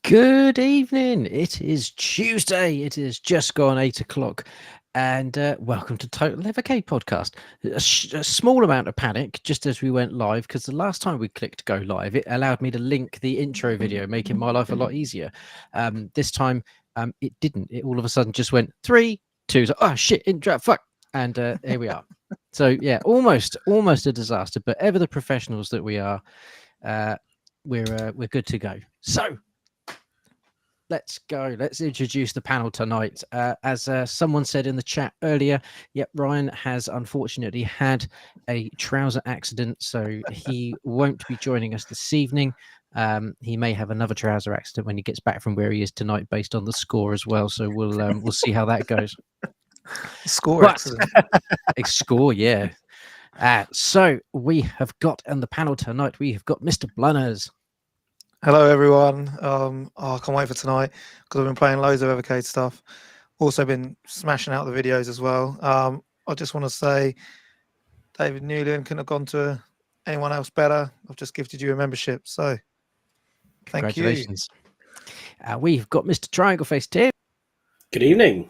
Good evening. It is Tuesday. It is just gone 8 o'clock. And welcome to Total Evercade Podcast. A small amount of panic just as we went live, because the last time we clicked go live, it allowed me to link the intro video, making my life a lot easier. This time, it didn't. It all of a sudden just went 3, 2. So, oh shit! Intro, fuck. And here we are. So yeah, almost a disaster. But ever the professionals that we are, we're good to go. So. Let's go. Let's introduce the panel tonight. As someone said in the chat earlier, yep, Ryan has unfortunately had a trouser accident, so he won't be joining us this evening. He may have another trouser accident when he gets back from where he is tonight, based on the score as well. So we'll see how that goes. Accident. A score, yeah. So we have got on the panel tonight. We have got Mr. Blunners. Hello, everyone. I can't wait for tonight because I've been playing loads of Evercade stuff. Also been smashing out the videos as well. I just want to say, David Newland couldn't have gone to anyone else better. I've just gifted you a membership, so thank you. Congratulations. We've got Mr. Triangle Face Tim. Good evening.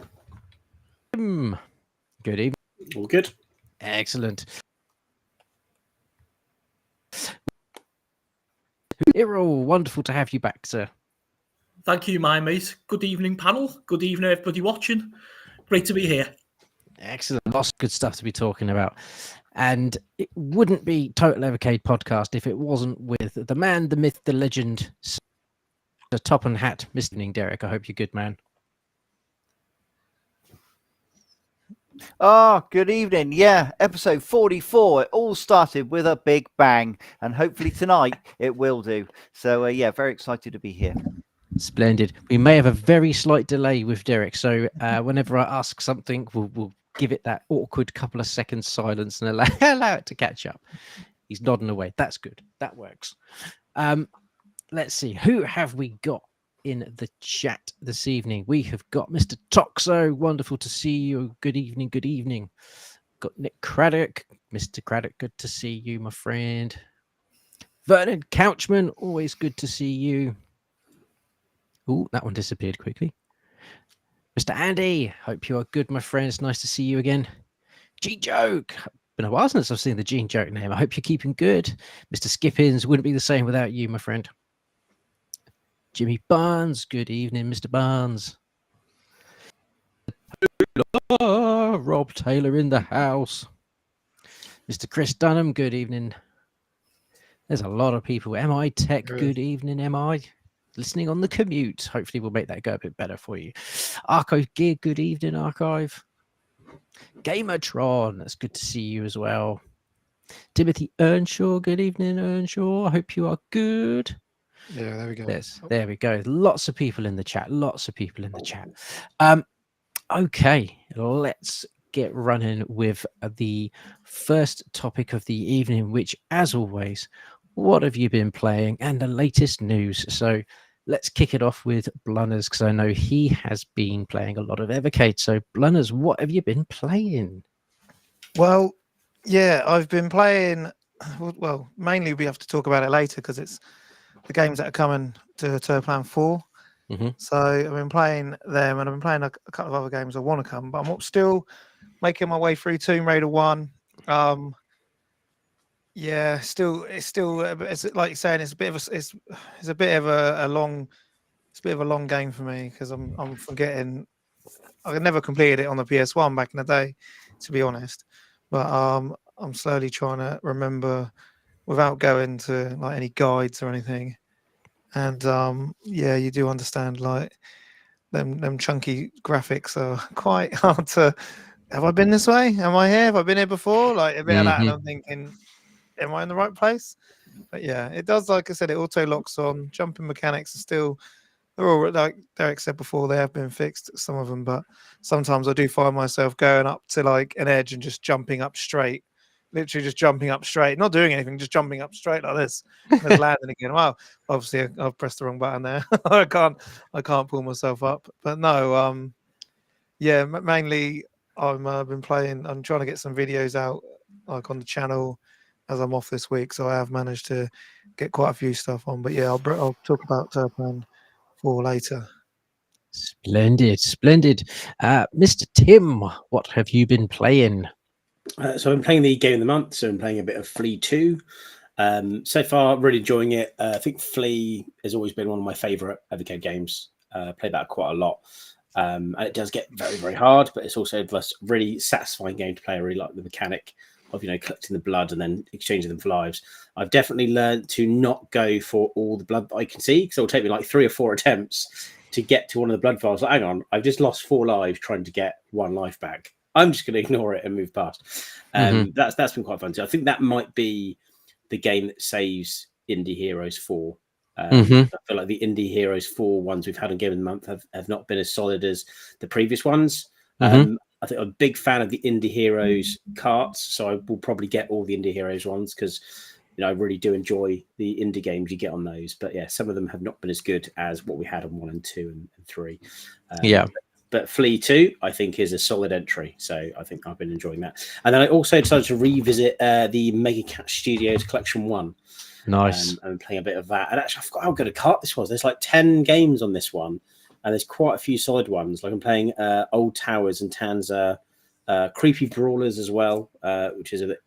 Good evening. All good. Excellent. Tyrrell, wonderful to have you back, sir. Thank you, my mate. Good evening, panel. Good evening, everybody watching. Great to be here. Excellent. Lots of good stuff to be talking about. And it wouldn't be Total Evercade Podcast if it wasn't with the man, the myth, the legend, the top and hat, Mr. Derek. I hope you're good, man. Oh, good evening. Yeah, episode 44. It all started with a big bang, and hopefully tonight it will do. So, yeah, very excited to be here. Splendid. We may have a very slight delay with Derek, so whenever I ask something, we'll give it that awkward couple of seconds silence and allow it to catch up. He's nodding away. That's good. That works. Let's see. Who have we got in the chat this evening? We have got Mr. Toxo. Wonderful to see you. Good evening. Good evening. Got Nick Craddock. Mr. Craddock, good to see you, my friend. Vernon Couchman, always good to see you. Oh, that one disappeared quickly. Mr. Andy, hope you are good, my friend. It's nice to see you again. G-Joke. Been a while since I've seen the G-Joke name. I hope you're keeping good. Mr. Skippins, wouldn't be the same without you, my friend. Jimmy Barnes, good evening, Mr. Barnes. Rob Taylor in the house. Mr. Chris Dunham, good evening. There's a lot of people. MI Tech, good evening, MI. Listening on the commute. Hopefully we'll make that go a bit better for you. Archive Gear, good evening, Archive. Gamertron, that's good to see you as well. Timothy Earnshaw, good evening, Earnshaw. I hope you are good. Yeah, there we go. There we go. Lots of people in the chat. Okay, let's get running with the first topic of the evening, which, as always, what have you been playing and the latest news? So let's kick it off with Blunners, because I know he has been playing a lot of Evercade. So Blunners, what have you been playing? Well, yeah, I've been playing. Well, mainly we have to talk about it later because it's the games that are coming to Toaplan 4. Mm-hmm. So I've been playing them, and I've been playing a couple of other games I want to come, but I'm still making my way through Tomb Raider 1. Yeah, it's like you're saying, it's a bit of a long game for me because I'm forgetting. I never completed it on the PS1 back in the day, to be honest. But I'm slowly trying to remember without going to like any guides or anything. and yeah, you do understand like them chunky graphics are quite hard to. Have I been this way? Am I here? Have I been here before? Like a bit of that, and I'm thinking, am I in the right place? But yeah, it does. Like I said, it auto locks on. Jumping mechanics are still. They're all like Derek said before. They have been fixed, some of them, but sometimes I do find myself going up to like an edge and just jumping up straight. Literally just jumping up straight, not doing anything, just jumping up straight like this, and then landing again. Well, obviously I've pressed the wrong button there. I can't pull myself up. But no, yeah, mainly I'm been playing. I'm trying to get some videos out like on the channel as I'm off this week, so I have managed to get quite a few stuff on. But yeah, I'll talk about Toaplan 4 later. Splendid. Mr. Tim, what have you been playing? So I'm playing the game of the month. So I'm playing a bit of Flea 2. So far, really enjoying it. I think Flea has always been one of my favourite Evercade games. Played that quite a lot. And it does get very, very hard, but it's also a really satisfying game to play. I really like the mechanic of, collecting the blood and then exchanging them for lives. I've definitely learned to not go for all the blood that I can see, because it'll take me like 3 or 4 attempts to get to one of the blood vials. Like, hang on, I've just lost 4 lives trying to get 1 life back. I'm just going to ignore it and move past. That's been quite fun too. I think that might be the game that saves Indie Heroes 4. I feel like the Indie Heroes 4 ones we've had on Game of the Month have not been as solid as the previous ones. I think I'm a big fan of the Indie Heroes carts, so I will probably get all the Indie Heroes ones because I really do enjoy the indie games you get on those. But yeah, some of them have not been as good as what we had on 1 and 2 and 3. But Flea 2, I think, is a solid entry. So I think I've been enjoying that. And then I also decided to revisit the Mega Cat Studios Collection 1. Nice. And playing a bit of that. And actually, I forgot how good a cart this was. There's like 10 games on this one. And there's quite a few solid ones. Like I'm playing Old Towers and Tanza, Creepy Brawlers as well, which is a bit,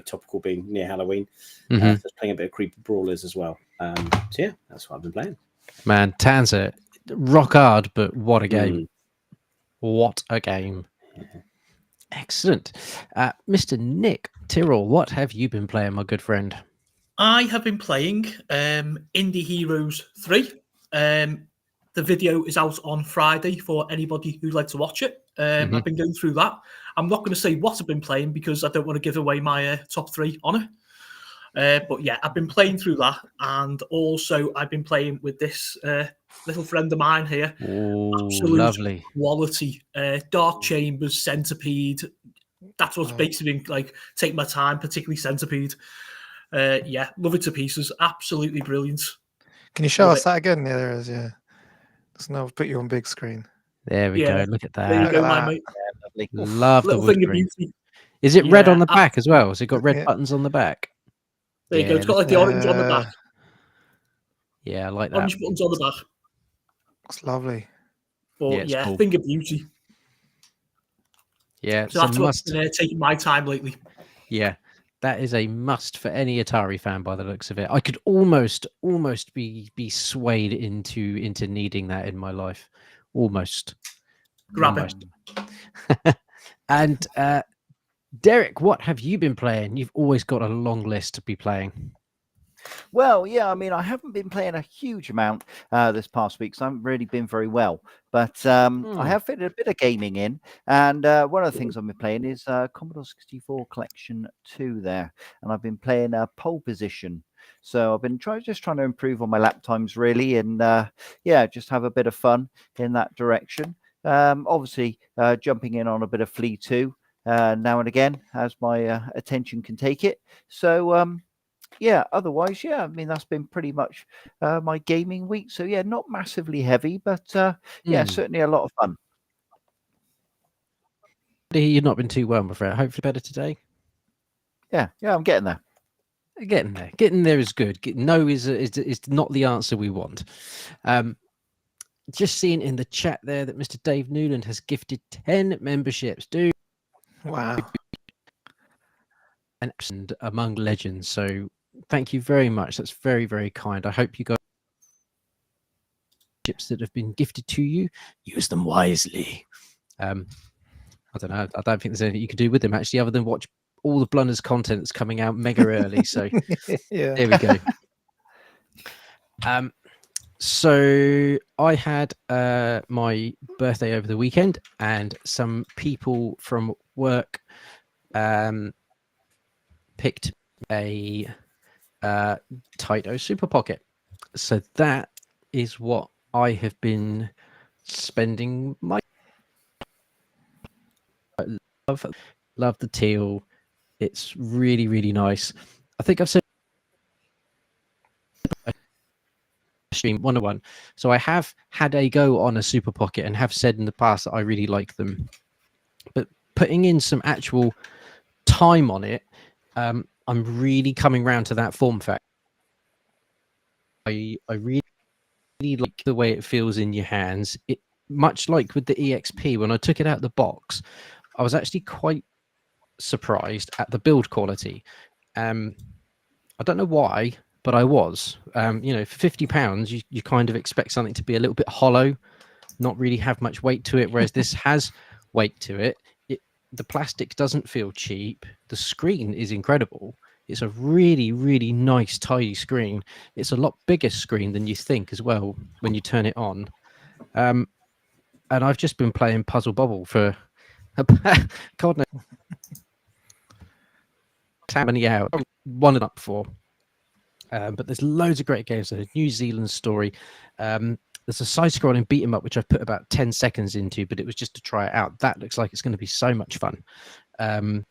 topical being near Halloween. So I was playing a bit of Creepy Brawlers as well. So yeah, that's what I've been playing. Man, Tanza, rock hard, but what a game. What a game. Excellent. Mr. Nik Tyrrell, what have you been playing, my good friend? I have been playing Indie Heroes 3. The video is out on Friday for anybody who'd like to watch it. I've been going through that. I'm not going to say what I've been playing because I don't want to give away my top 3 on it. But yeah, I've been playing through that. And also I've been playing with this little friend of mine here. Absolute lovely. Quality. Dark Chambers, Centipede. That's what's basically like take my time, particularly Centipede. Yeah, love it to pieces. Absolutely brilliant. Can you show us that again? Yeah, there is. Yeah. So now I've put you on big screen. There we go. Look at that. There you go, my mate. Yeah, lovely. Love the wood grain. Is it red on the back as well? Has it got red buttons on the back? There you go. It's got like the orange on the back. Yeah, I like that. Orange buttons on the back. It's lovely. But Yeah, cool. thing of beauty. Yeah, so that's what's been taking my time lately. Yeah, that is a must for any Atari fan by the looks of it. I could almost be swayed into needing that in my life. Almost. Grab it. And Derek, what have you been playing? You've always got a long list to be playing. Well, yeah, I mean, I haven't been playing a huge amount this past week, so I haven't really been very well. But I have fitted a bit of gaming in, and one of the things I've been playing is Commodore 64 Collection 2 there, and I've been playing Pole Position. So I've been trying to improve on my lap times, really, and just have a bit of fun in that direction. Obviously, jumping in on a bit of Flea 2 now and again, as my attention can take it. So, otherwise, I mean, that's been pretty much my gaming week. So, yeah, not massively heavy, but certainly a lot of fun. You've not been too well, my friend. Hopefully better today. Yeah, I'm getting there. Getting there is good. No is not the answer we want. Just seeing in the chat there that Mr. Dave Newland has gifted 10 memberships. Dude. Wow. And among legends. So thank you very much. That's very, very kind. I hope you guys chips that have been gifted to you, use them wisely. I don't know. I don't think there's anything you can do with them actually, other than watch all the Blunners content that's coming out mega early. So there we go. So I had my birthday over the weekend, and some people from work picked a Taito Super Pocket. So that is what I have been spending my love the teal. It's really, really nice. I think I've said stream 101. So I have had a go on a Super Pocket and have said in the past that I really like them. But putting in some actual time on it, I'm really coming round to that form factor. I really like the way it feels in your hands. It much like with the EXP, when I took it out of the box, I was actually quite surprised at the build quality. I don't know why, but I was. For £50, you kind of expect something to be a little bit hollow, not really have much weight to it, whereas this has weight to it. The plastic doesn't feel cheap. The screen is incredible. It's a really, really nice, tidy screen. It's a lot bigger screen than you think as well when you turn it on. And I've just been playing Puzzle Bobble for God knows how many hours. One and up for. But there's loads of great games. There's a New Zealand story. There's a side-scrolling beat 'em up which I've put about 10 seconds into, but it was just to try it out. That looks like it's going to be so much fun. The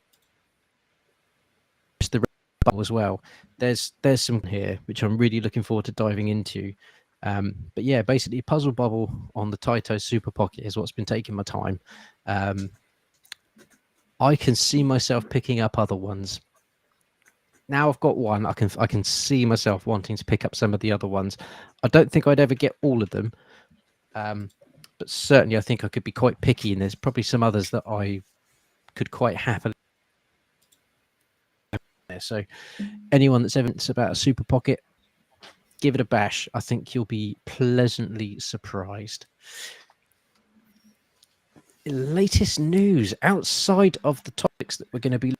bubble as well. There's some here which I'm really looking forward to diving into. But yeah, basically Puzzle Bubble on the Taito Super Pocket is what's been taking my time. I can see myself picking up other ones. Now I've got one, I can see myself wanting to pick up some of the other ones. I don't think I'd ever get all of them, but certainly I think I could be quite picky, and there's probably some others that I could quite happily. So anyone that's ever about a Super Pocket, give it a bash. I think you'll be pleasantly surprised. Latest news outside of the topics that we're going to be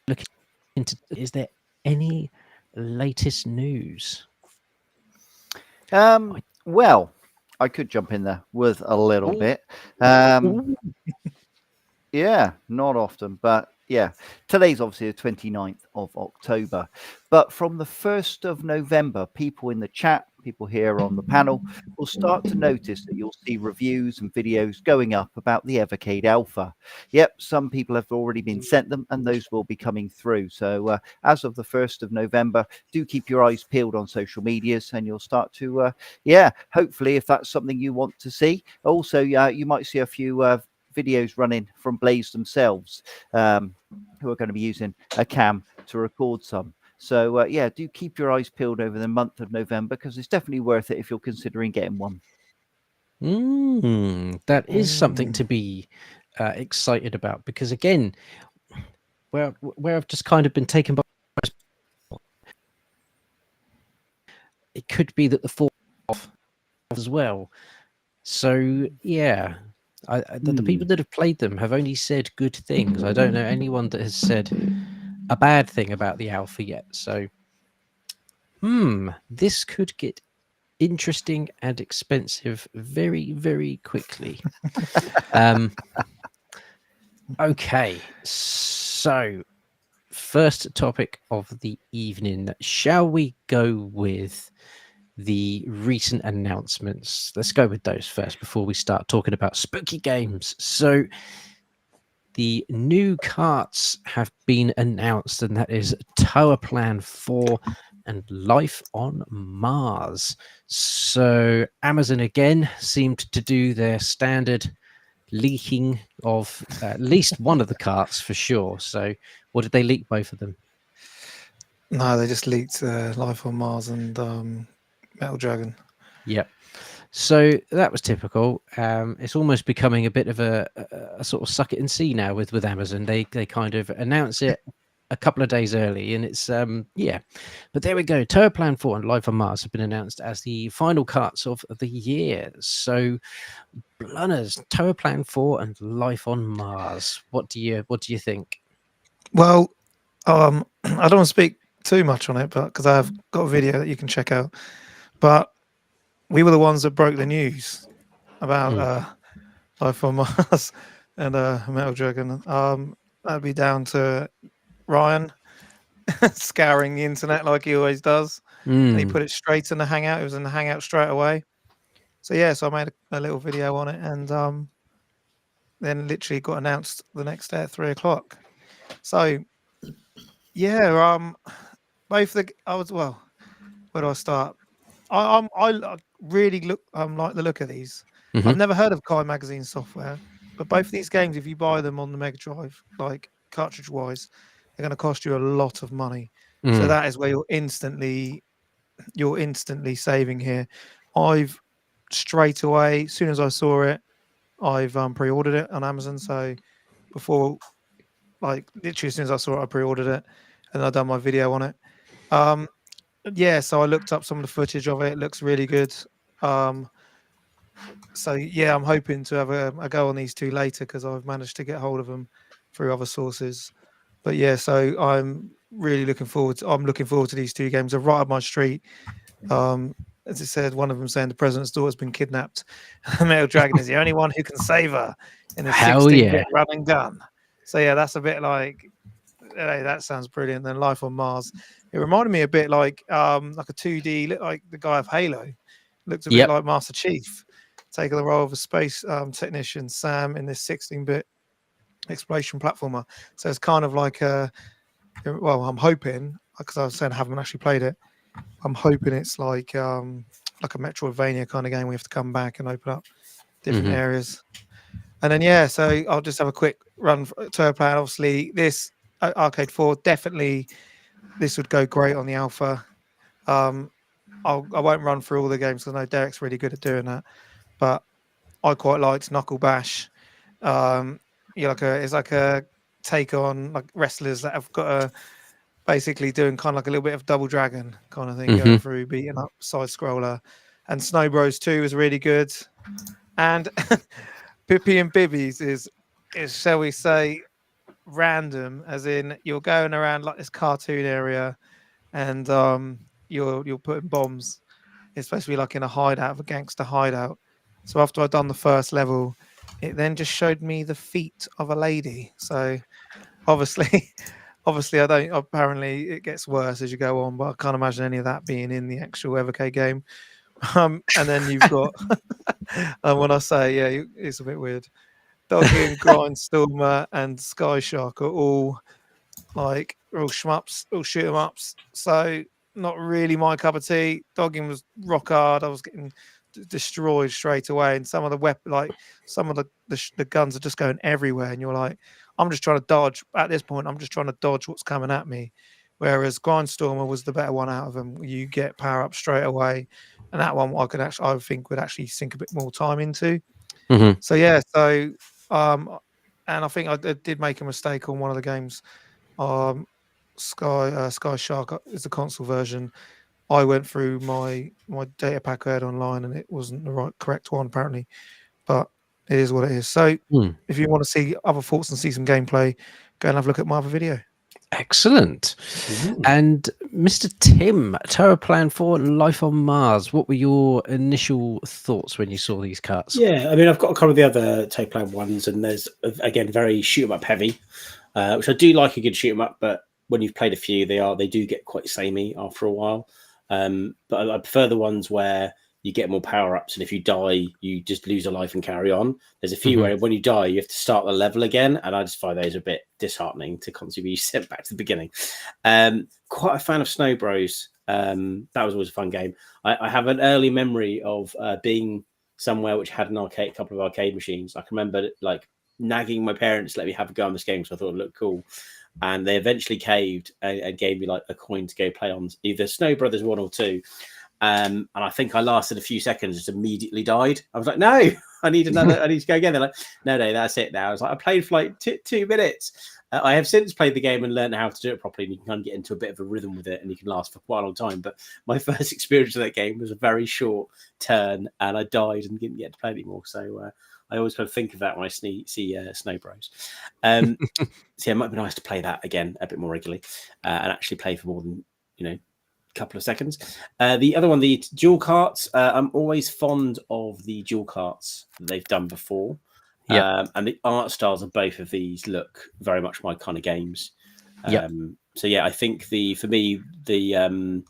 looking into. Is there any latest news? Well, I could jump in there with a little bit. Yeah, not often, but yeah. Today's obviously the 29th of October. But from the 1st of November, people in the chat, people here on the panel, will start to notice that you'll see reviews and videos going up about the Evercade Alpha. Yep, some people have already been sent them, and those will be coming through. So as of the 1st of November, do keep your eyes peeled on social medias, and you'll start to, hopefully, if that's something you want to see. Also, you might see a few videos running from Blaze themselves, who are going to be using a cam to record some. So do keep your eyes peeled over the month of November, because it's definitely worth it if you're considering getting one. That is something to be excited about, because again, where I've just kind of been taken by, it could be that the fall off as well. So yeah. The people that have played them have only said good things. I don't know anyone that has said a bad thing about the alpha yet. So, this could get interesting and expensive very, very quickly. Okay, so first topic of the evening. Shall we go with the recent announcements? Let's go with those first before we start talking about spooky games. So the new carts have been announced, and that is Toaplan 4 and Life on Mars. So Amazon again seemed to do their standard leaking of at least one of the carts for sure. So what did they leak, both of them? No, they just leaked Life on Mars and Metal Dragon. Yep. So that was typical. It's almost becoming a bit of a sort of suck it and see now with Amazon. They kind of announce it a couple of days early, and it's But there we go. Toaplan 4 and Life on Mars have been announced as the final carts of the year. So Blunners, Toaplan 4 and Life on Mars. What do you think? Well, I don't want to speak too much on it, but because I've got a video that you can check out. But we were the ones that broke the news about Life on Mars and Metal Dragon. That'd be down to Ryan scouring the internet like he always does. And he put it straight in the Hangout. It was in the Hangout straight away. So yeah, so I made a little video on it, and then literally got announced the next day at 3:00. So yeah, both the where do I start? I really like the look of these. I've never heard of Kai Magazine software, but both of these games, if you buy them on the Mega Drive, like cartridge wise, they're going to cost you a lot of money. So that is where you're instantly saving here. I've straight away, as soon as I saw it, I've pre-ordered it on Amazon. So before, like literally as soon as I saw it, I pre-ordered it, and I've done my video on it. Yeah, so I looked up some of the footage of it. It looks really good. So yeah, I'm hoping to have a go on these two later because I've managed to get hold of them through other sources. But yeah, so I'm really looking forward to these two games. They're right up my street. As I said, one of them saying the president's daughter's been kidnapped. Metal Dragon is the only one who can save her in a 16-bit run and gun. So yeah, that's a bit like, hey, that sounds brilliant. Then Life on Mars, it reminded me a bit like a 2D, looked like the guy of Halo. Looked a bit like Master Chief, taking the role of a space technician, Sam, in this 16-bit exploration platformer. So it's kind of like I'm hoping, because I was saying I haven't actually played it, I'm hoping it's like a Metroidvania kind of game. We have to come back and open up different areas. And then, yeah, so I'll just have a quick run for Toaplan. Obviously, this Arcade 4, definitely this would go great on the alpha. I won't run through all the games because I know Derek's really good at doing that. But I quite liked Knuckle Bash. It's like a take on like wrestlers that have got a basically doing kind of like a little bit of Double Dragon kind of thing, going through beating up side scroller. And Snow Bros 2 is really good. And Pippi and Bibbies is shall we say random, as in you're going around like this cartoon area and you're putting bombs. It's supposed to be like in a hideout, a gangster hideout. So after I'd done the first level, it then just showed me the feet of a lady. So obviously I don't. Apparently, it gets worse as you go on, but I can't imagine any of that being in the actual Evercade game. And then you've got, and when I say it's a bit weird. Doggy and Grindstormer and Sky Shark are all shmups, all shoot 'em ups. So not really my cup of tea. Dogging was rock hard. I was getting destroyed straight away, and some of the guns are just going everywhere, and you're like, I'm just trying to dodge. At this point, I'm just trying to dodge what's coming at me. Whereas Grindstormer was the better one out of them. You get power up straight away, and that one I think would actually sink a bit more time into. So yeah, and I think I did make a mistake on one of the games. Sky Shark is the console version. I went through my data pack I had online, and it wasn't the correct one apparently. But it is what it is. So if you want to see other thoughts and see some gameplay, go and have a look at my other video. Excellent. And Mr. Tim, Toaplan 4 Life on Mars, what were your initial thoughts when you saw these cuts? Yeah, I mean, I've got a couple of the other Toaplan ones, and there's, again, very shoot 'em up heavy, which I do like a good shoot 'em up, but when you've played a few, they do get quite samey after a while. But I prefer the ones where you get more power-ups, and if you die, you just lose a life and carry on. There's a few where when you die, you have to start the level again, and I just find those a bit disheartening to constantly be sent back to the beginning. Quite a fan of Snow Bros. That was always a fun game. I have an early memory of being somewhere which had a couple of arcade machines. I can remember like nagging my parents to let me have a go on this game because I thought it looked cool. And they eventually caved and gave me like a coin to go play on either Snow Brothers 1 or 2. And I think I lasted a few seconds, just immediately died. I was like, no, I need to go again. They're like, no, that's it now. I was like, I played for like 2 minutes. I have since played the game and learned how to do it properly. And you can kind of get into a bit of a rhythm with it, and you can last for quite a long time. But my first experience of that game was a very short turn, and I died and didn't get to play anymore. So I always kind of think of that when I see Snow Bros. So yeah, it might be nice to play that again a bit more regularly and actually play for more than, couple of seconds. The other one, the dual carts. I'm always fond of the dual carts that they've done before. Yeah. And the art styles of both of these look very much my kind of games. Yep. So yeah, I think for me the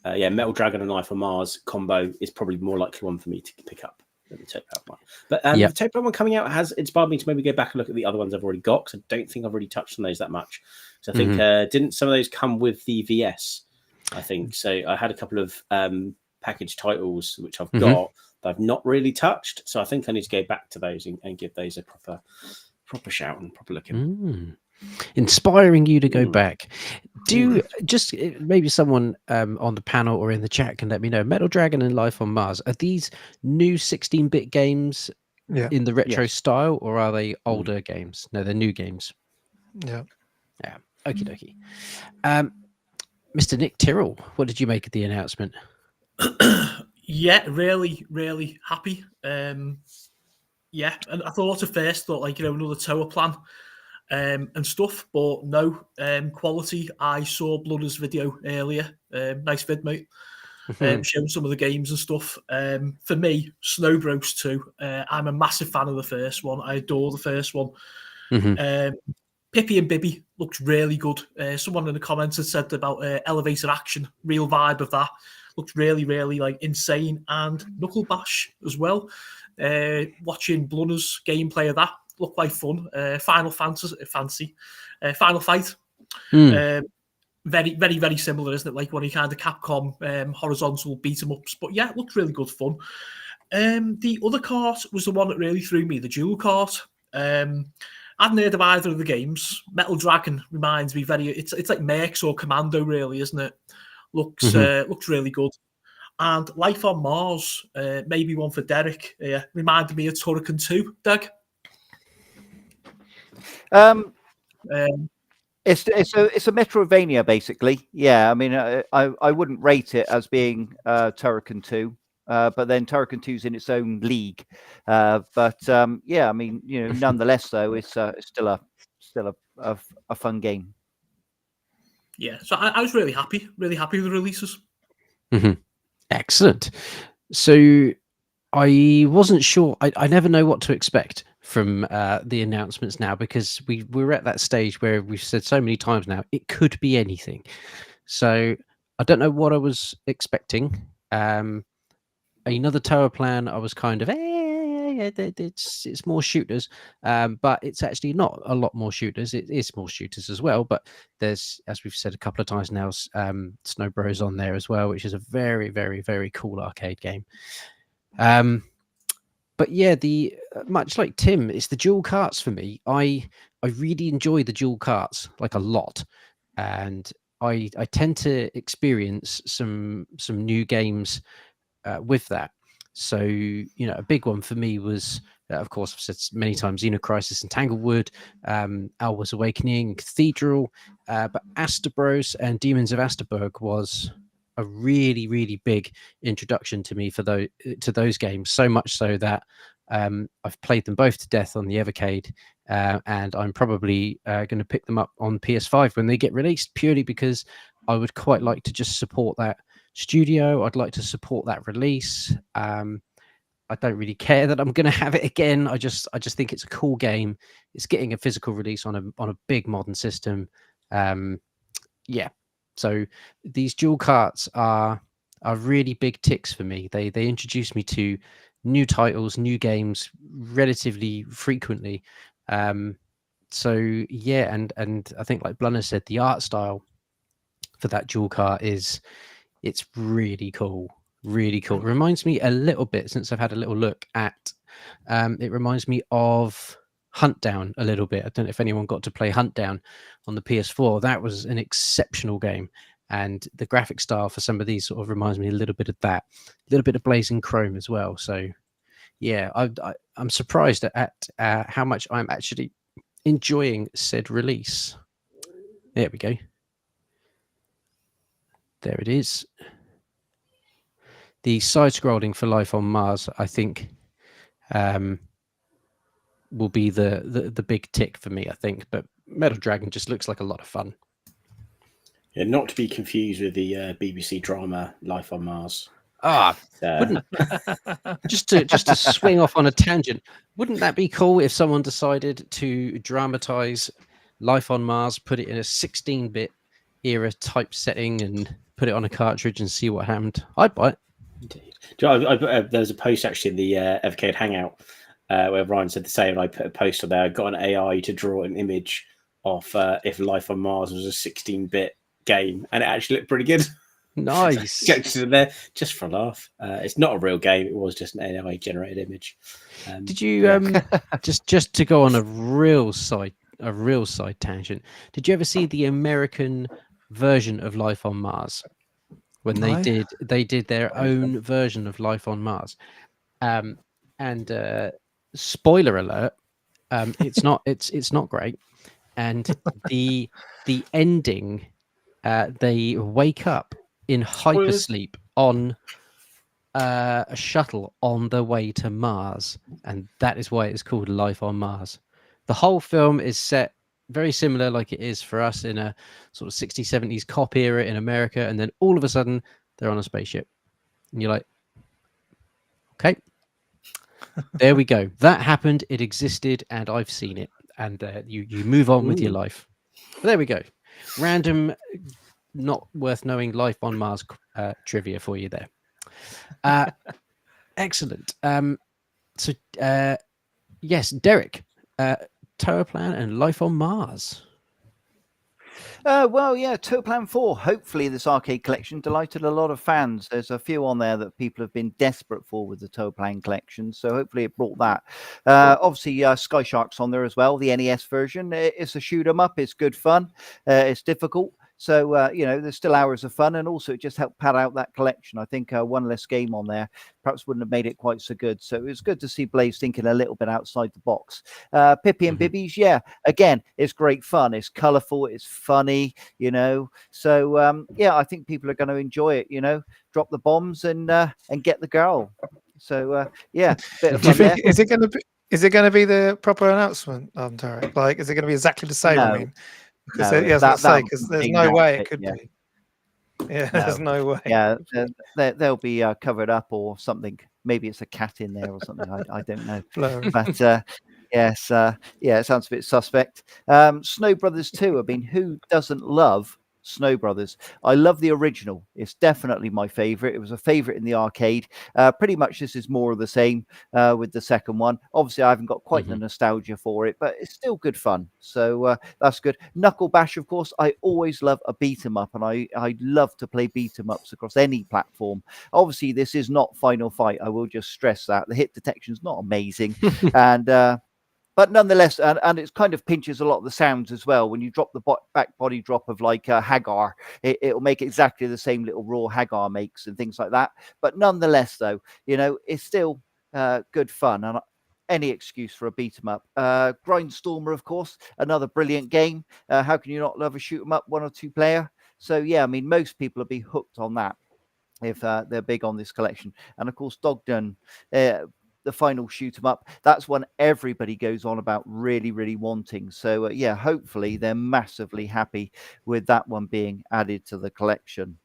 Metal Dragon and Life on Mars combo is probably the more likely one for me to pick up than the Toaplan one. But the Toaplan one coming out has inspired me to maybe go back and look at the other ones I've already got, because I don't think I've really touched on those that much. So I think didn't some of those come with the VS? I think so. I had a couple of packaged titles which I've got that I've not really touched. So I think I need to go back to those and give those a proper shout and proper look in. Inspiring you to go back. Do just maybe someone on the panel or in the chat can let me know. Metal Dragon and Life on Mars, are these new 16-bit games in the retro style, or are they older games? No, they're new games. Yeah. Okie dokie. Mr. Nik Tyrrell, what did you make of the announcement? Yeah, really, really happy. And I thought at first like another Toaplan and stuff, but no, quality. I saw Blunners' video earlier. Nice vid, mate. Showing some of the games and stuff. For me, Snow Bros 2. I'm a massive fan of the first one. I adore the first one. Pippi and Bibby looked really good. Someone in the comments had said about elevator action, real vibe of that. Looked really, really like insane. And Knuckle Bash as well. Watching Blunners' gameplay of that looked like fun. Final Fight. Very, very, very similar, isn't it? Like one of the kind of Capcom horizontal beat 'em ups. But yeah, it looked really good fun. The other cart was the one that really threw me, the dual cart. I hadn't heard of either of the games. Metal Dragon reminds me it's like Mercs or Commando, really, isn't it? Looks really good. And Life on Mars, maybe one for Derek. Reminded me of Turrican 2, Doug. It's a Metroidvania, basically. Yeah, I mean, I wouldn't rate it as being Turrican 2. But then Turrican 2's in its own league. Yeah, I mean, nonetheless, though, it's still a fun game. Yeah, so I was really happy with the releases. Excellent. So I wasn't sure. I never know what to expect from the announcements now, because we're at that stage where we've said so many times now it could be anything. So I don't know what I was expecting. Another Toaplan, I was kind of it's more shooters, but it's actually not a lot more shooters. It is more shooters as well, but there's, as we've said a couple of times now, Snow Bros on there as well, which is a very, very, very cool arcade game. But yeah, much like Tim, it's the dual carts for me. I really enjoy the dual carts like a lot, and I tend to experience some new games with that. So a big one for me was, of course, I've said many times, Xenocrisis and Tanglewood, Alwa's Awakening, Cathedral, but Astabros and Demons of Asterberg was a really, really big introduction to me to those games. So much so that I've played them both to death on the Evercade, and I'm probably going to pick them up on PS5 when they get released, purely because I would quite like to just support that studio. I'd like to support that release. I don't really care that I'm going to have it again. I just think it's a cool game. It's getting a physical release on a big modern system. Yeah. So these dual carts are really big ticks for me. They introduce me to new titles, new games relatively frequently. So yeah, and I think, like Blunners said, the art style for that dual cart it's really cool. Really cool. It reminds me a little bit, since I've had a little look at, it reminds me of Hunt Down a little bit. I don't know if anyone got to play Hunt Down on the PS4. That was an exceptional game. And the graphic style for some of these sort of reminds me a little bit of that. A little bit of Blazing Chrome as well. So, yeah, I'm surprised at how much I'm actually enjoying said release. There we go. There it is. The side-scrolling for Life on Mars, I think, will be the big tick for me, I think. But Metal Dragon just looks like a lot of fun. Yeah, not to be confused with the BBC drama Life on Mars. Wouldn't just to swing off on a tangent, wouldn't that be cool if someone decided to dramatize Life on Mars, put it in a 16-bit era typesetting and put it on a cartridge and see what happened? I'd buy it. Indeed. There was a post actually in the Evercade Hangout where Ryan said the same. I put a post on there. I got an AI to draw an image of if Life on Mars was a 16-bit game, and it actually looked pretty good. Nice. There just for a laugh. It's not a real game. It was just an AI generated image. Did you just to go on a real side tangent? Did you ever see the American version of Life on Mars when they did their own version of Life on Mars? And spoiler alert, it's not great. And the ending, they wake up in hypersleep on a shuttle on the way to Mars, and that is why it's called Life on Mars. The whole film is set very similar like it is for us in a sort of 60s 70s cop era in America, and then all of a sudden they're on a spaceship and you're like, okay, there we go, that happened, it existed, and I've seen it, and you move on with your life. But there we go, random not worth knowing Life on Mars trivia for you there. Excellent. So yes, Derek, Toaplan and Life on Mars. Well, yeah, Toaplan 4. Hopefully, this arcade collection delighted a lot of fans. There's a few on there that people have been desperate for with the Toaplan collection, so hopefully it brought that. Obviously, Sky Shark's on there as well, the NES version. It's a shoot 'em up. It's good fun. It's difficult. So, there's still hours of fun, and also it just helped pad out that collection. I think one less game on there perhaps wouldn't have made it quite so good. So it was good to see Blaze thinking a little bit outside the box. Pippi and Bibbies, yeah, again, it's great fun. It's colourful. It's funny, So, I think people are going to enjoy it, drop the bombs and get the girl. So, bit of fun there. Is it going to be the proper announcement, Tarek? Like, is it going to be exactly the same? No. I mean, because No, because there's no way it could be. Yeah, No. there's no way. Yeah, they'll be covered up or something. Maybe it's a cat in there or something. I don't know. But yes, it sounds a bit suspect. Snow Brothers 2. I mean, who doesn't love Snow Brothers? I love the original. It's definitely my favorite. It was a favorite in the arcade. Pretty much this is more of the same with the second one. Obviously, I haven't got quite the nostalgia for it, but it's still good fun. So that's good. Knuckle Bash, of course. I always love a beat 'em up, and I love to play beat 'em ups across any platform. Obviously, this is not Final Fight. I will just stress that the hit detection is not amazing, and but nonetheless, and it kind of pinches a lot of the sounds as well. When you drop the back body drop of like Hagar, it'll make exactly the same little roar Hagar makes and things like that. But nonetheless, though, it's still good fun. And any excuse for a beat 'em up. Grindstormer, of course, another brilliant game. How can you not love a shoot 'em up 1 or 2 player? So yeah, I mean, most people will be hooked on that if they're big on this collection. And of course, Dogden. The final shoot 'em up, that's one everybody goes on about really, really wanting. So hopefully they're massively happy with that one being added to the collection.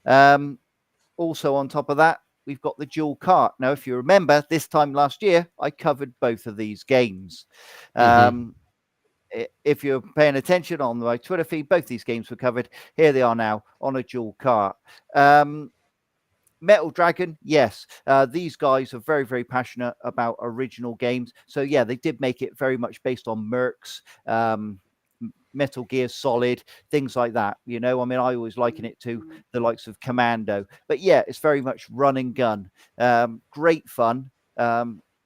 Also on top of that, we've got the dual cart. Now, if you remember, this time last year, I covered both of these games. If you're paying attention on my Twitter feed, both these games were covered. Here they are now on a dual cart. Metal Dragon, yes. These guys are very, very passionate about original games. So, yeah, they did make it very much based on Mercs, Metal Gear Solid, things like that. I mean, I always liken it to the likes of Commando. But, yeah, it's very much run and gun. Great fun.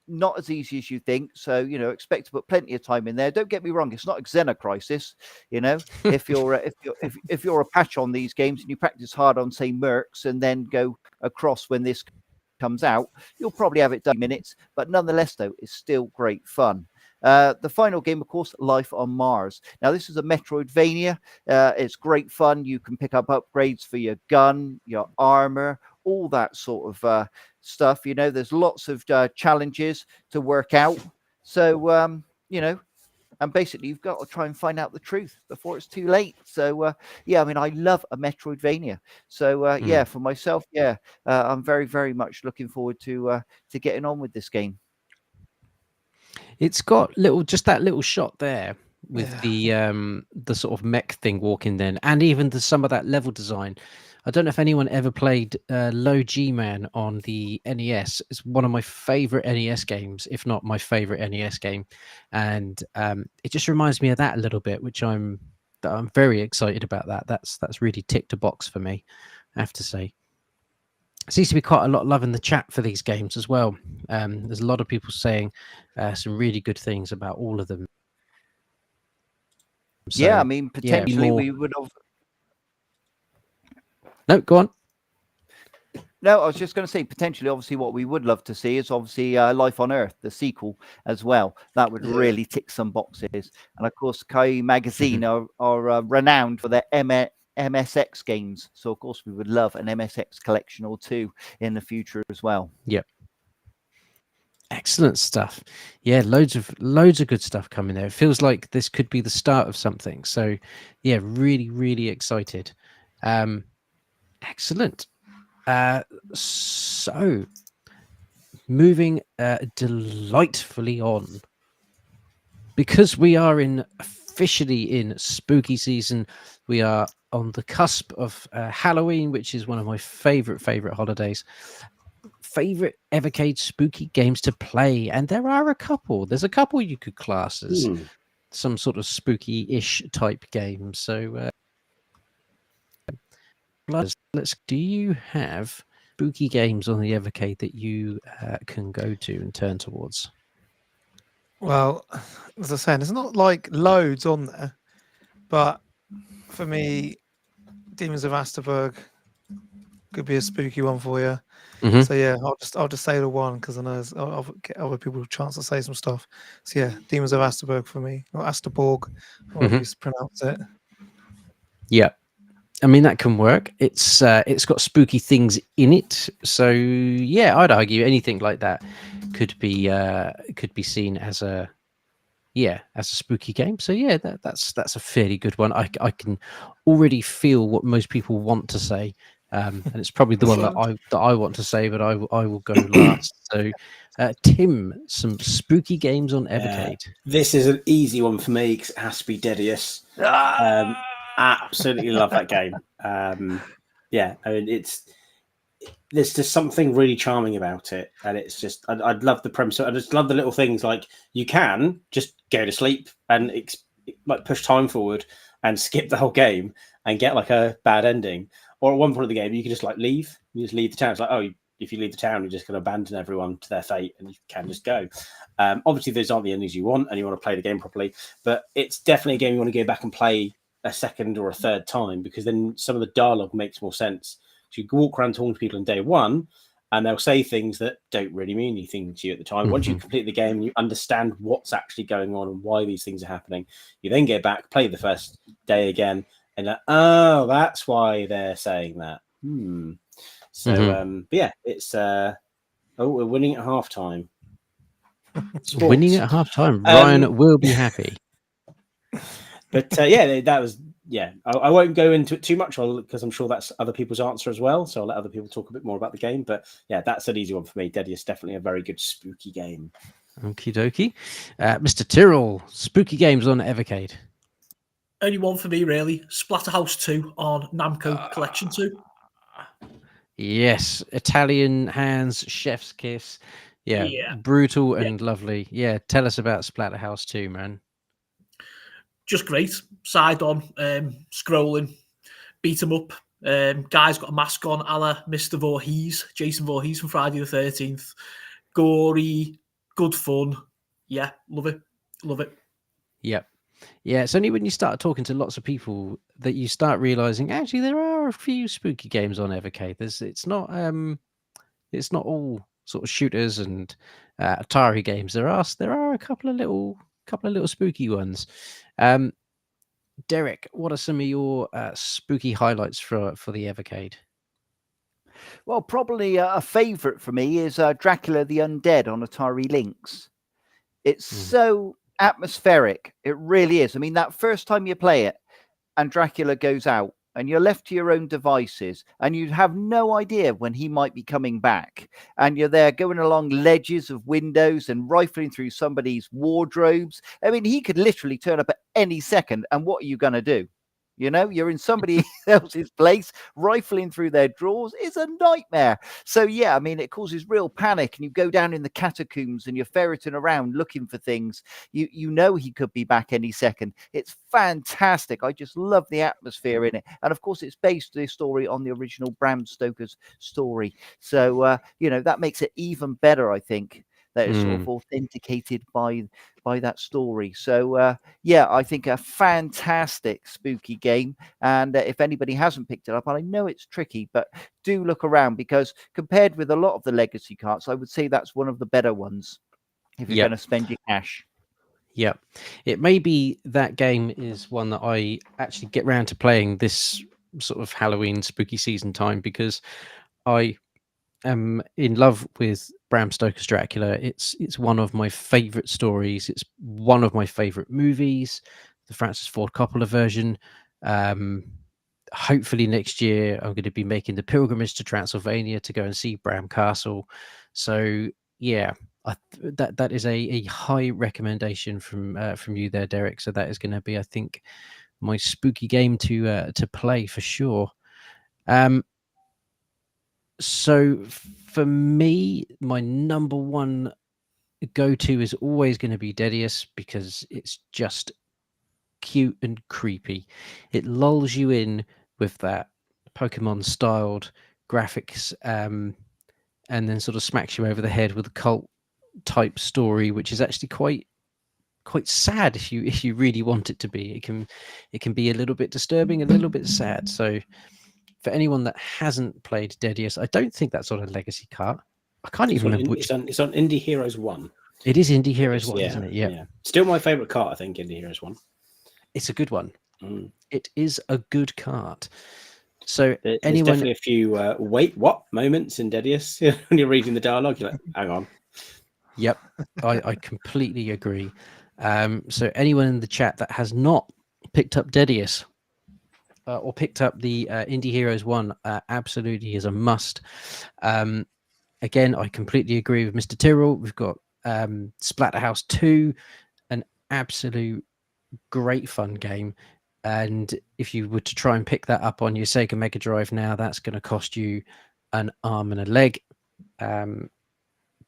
Not as easy as you think. So, expect to put plenty of time in there. Don't get me wrong. It's not a Xenocrisis. If you're a patch on these games and you practice hard on, say, Mercs and then go across when this comes out, you'll probably have it done in minutes. But nonetheless, though, it's still great fun. The final game, of course, Life on Mars. Now, this is a Metroidvania. It's great fun. You can pick up upgrades for your gun, your armor, all that sort of stuff. There's lots of challenges to work out. So, and basically you've got to try and find out the truth before it's too late. So yeah, I mean, I love a Metroidvania. So yeah, for myself, yeah, I'm very, very much looking forward to getting on with this game. It's got just that little shot there with the sort of mech thing walking then, and even some of that level design. I don't know if anyone ever played Low G-Man on the NES. It's one of my favorite NES games, if not my favorite NES game, and it just reminds me of that a little bit, which I'm very excited about. That's really ticked a box for me, I have to say. Seems to be quite a lot of love in the chat for these games as well. There's a lot of people saying some really good things about all of them. So, yeah, I mean, potentially we would have. No, go on. No, I was just going to say, potentially, obviously, what we would love to see is obviously Life on Earth, the sequel as well. That would really tick some boxes. And of course, Kai Magazine are renowned for their MSX games. So, of course, we would love an MSX collection or two in the future as well. Yep. Excellent stuff. Yeah, loads of good stuff coming there. It feels like this could be the start of something. So, yeah, really, really excited. Excellent. So moving delightfully on, because we are officially in spooky season. We are on the cusp of Halloween, which is one of my favorite holidays. Favorite Evercade spooky games to play, and there are a couple. There's a couple you could class as some sort of spooky-ish type game. So do you have spooky games on the Evercade that you can go to and turn towards? Well, as I was saying, there's not like loads on there, but for me, Demons of Asterberg could be a spooky one for you. So yeah, I'll just say the one because I know I'll get other people a chance to say some stuff. So yeah, Demons of Asterberg for me, or Asterborg, however you pronounce it. Yeah. I mean, that can work. It's got spooky things in it, so yeah, I'd argue anything like that could be seen as a spooky game. So yeah, that's a fairly good one. I can already feel what most people want to say, and it's probably the one that I want to say, but I will go last. So, Tim, some spooky games on Evercade. This is an easy one for me because it has to be Dedius. Absolutely love that game. Yeah, I mean, there's just something really charming about it, and it's just I'd love the premise. I just love the little things like you can just go to sleep and like push time forward and skip the whole game and get like a bad ending, or at one point of the game you can just like leave. You just leave the town. It's like, oh, if you leave the town, you're just going to abandon everyone to their fate, and you can just go. Obviously, those aren't the endings you want, and you want to play the game properly. But it's definitely a game you want to go back and play a second or a third time, because then some of the dialogue makes more sense. So you can walk around talking to people on day one, and they'll say things that don't really mean anything to you at the time. Once you complete the game and you understand what's actually going on and why these things are happening, you then get back, play the first day again, and oh, that's why they're saying that. So, but yeah, it's we're winning at halftime. Winning at halftime, Ryan will be happy. But yeah, that was I won't go into it too much because I'm sure that's other people's answer as well. So I'll let other people talk a bit more about the game. But yeah, that's an easy one for me. Dedius, definitely a very good spooky game. Okie dokie. Mr. Tyrrell, spooky games on Evercade. Only one for me, really. Splatterhouse 2 on Namco Collection 2. Yes, Italian hands, chef's kiss. Yeah. Brutal and lovely. Yeah, tell us about Splatterhouse 2, man. Just great. Side on, scrolling, beat 'em up. Guy's got a mask on, a la Mr. Voorhees, Jason Voorhees from Friday the 13th. Gory, good fun. Yeah, love it. Love it. Yep. Yeah, it's only when you start talking to lots of people that you start realizing actually there are a few spooky games on Evercade. It's not all sort of shooters and Atari games. There are a couple of little spooky ones. Derek, what are some of your spooky highlights for the Evercade? Well, probably a favourite for me is Dracula the Undead on Atari Lynx. It's so atmospheric. It really is. I mean, that first time you play it and Dracula goes out and you're left to your own devices and you have no idea when he might be coming back. And you're there going along ledges of windows and rifling through somebody's wardrobes. I mean, he could literally turn up at any second. And what are you going to do? You know, you're in somebody else's place, rifling through their drawers. It's a nightmare. So, yeah, I mean, it causes real panic. And you go down in the catacombs and you're ferreting around looking for things. You know he could be back any second. It's fantastic. I just love the atmosphere in it. And, of course, it's based the story on the original Bram Stoker's story. So, you know, that makes it even better, I think. That is sort of authenticated by that story. So, yeah, I think a fantastic spooky game. And if anybody hasn't picked it up, and I know it's tricky, but do look around, because compared with a lot of the legacy carts, I would say that's one of the better ones if you're going to spend your cash. Yeah, it may be that game is one that I actually get round to playing this sort of Halloween spooky season time, because I am in love with Bram Stoker's Dracula. It's one of my favorite stories. It's one of my favorite movies, the Francis Ford Coppola version. Hopefully next year I'm going to be making the pilgrimage to Transylvania to go and see Bram Castle. So yeah, that is a high recommendation from you there, Derek. So that is going to be, I think, my spooky game to play for sure. So for me, my number one go-to is always going to be Dedius, because it's just cute and creepy. It lulls you in with that Pokemon-styled graphics, and then sort of smacks you over the head with a cult-type story, which is actually quite sad if you really want it to be. It can be a little bit disturbing, a little bit sad. So for anyone that hasn't played Dedius, I don't think that's on a legacy cart. I can't even remember which. It's on Indie Heroes 1. It is Indie Heroes 1, isn't it? Yeah. Still my favourite cart, I think, Indie Heroes 1. It's a good one. It is a good cart. So There's anyone... definitely a few wait, what moments in Dedius when you're reading the dialogue. You're like, hang on. Yep, I completely agree. So anyone in the chat that has not picked up Dedius, or picked up the Indie Heroes 1, absolutely is a must. Again, I completely agree with Mr. Tyrrell. We've got Splatterhouse 2, an absolute great fun game. And if you were to try and pick that up on your Sega Mega Drive now, that's going to cost you an arm and a leg.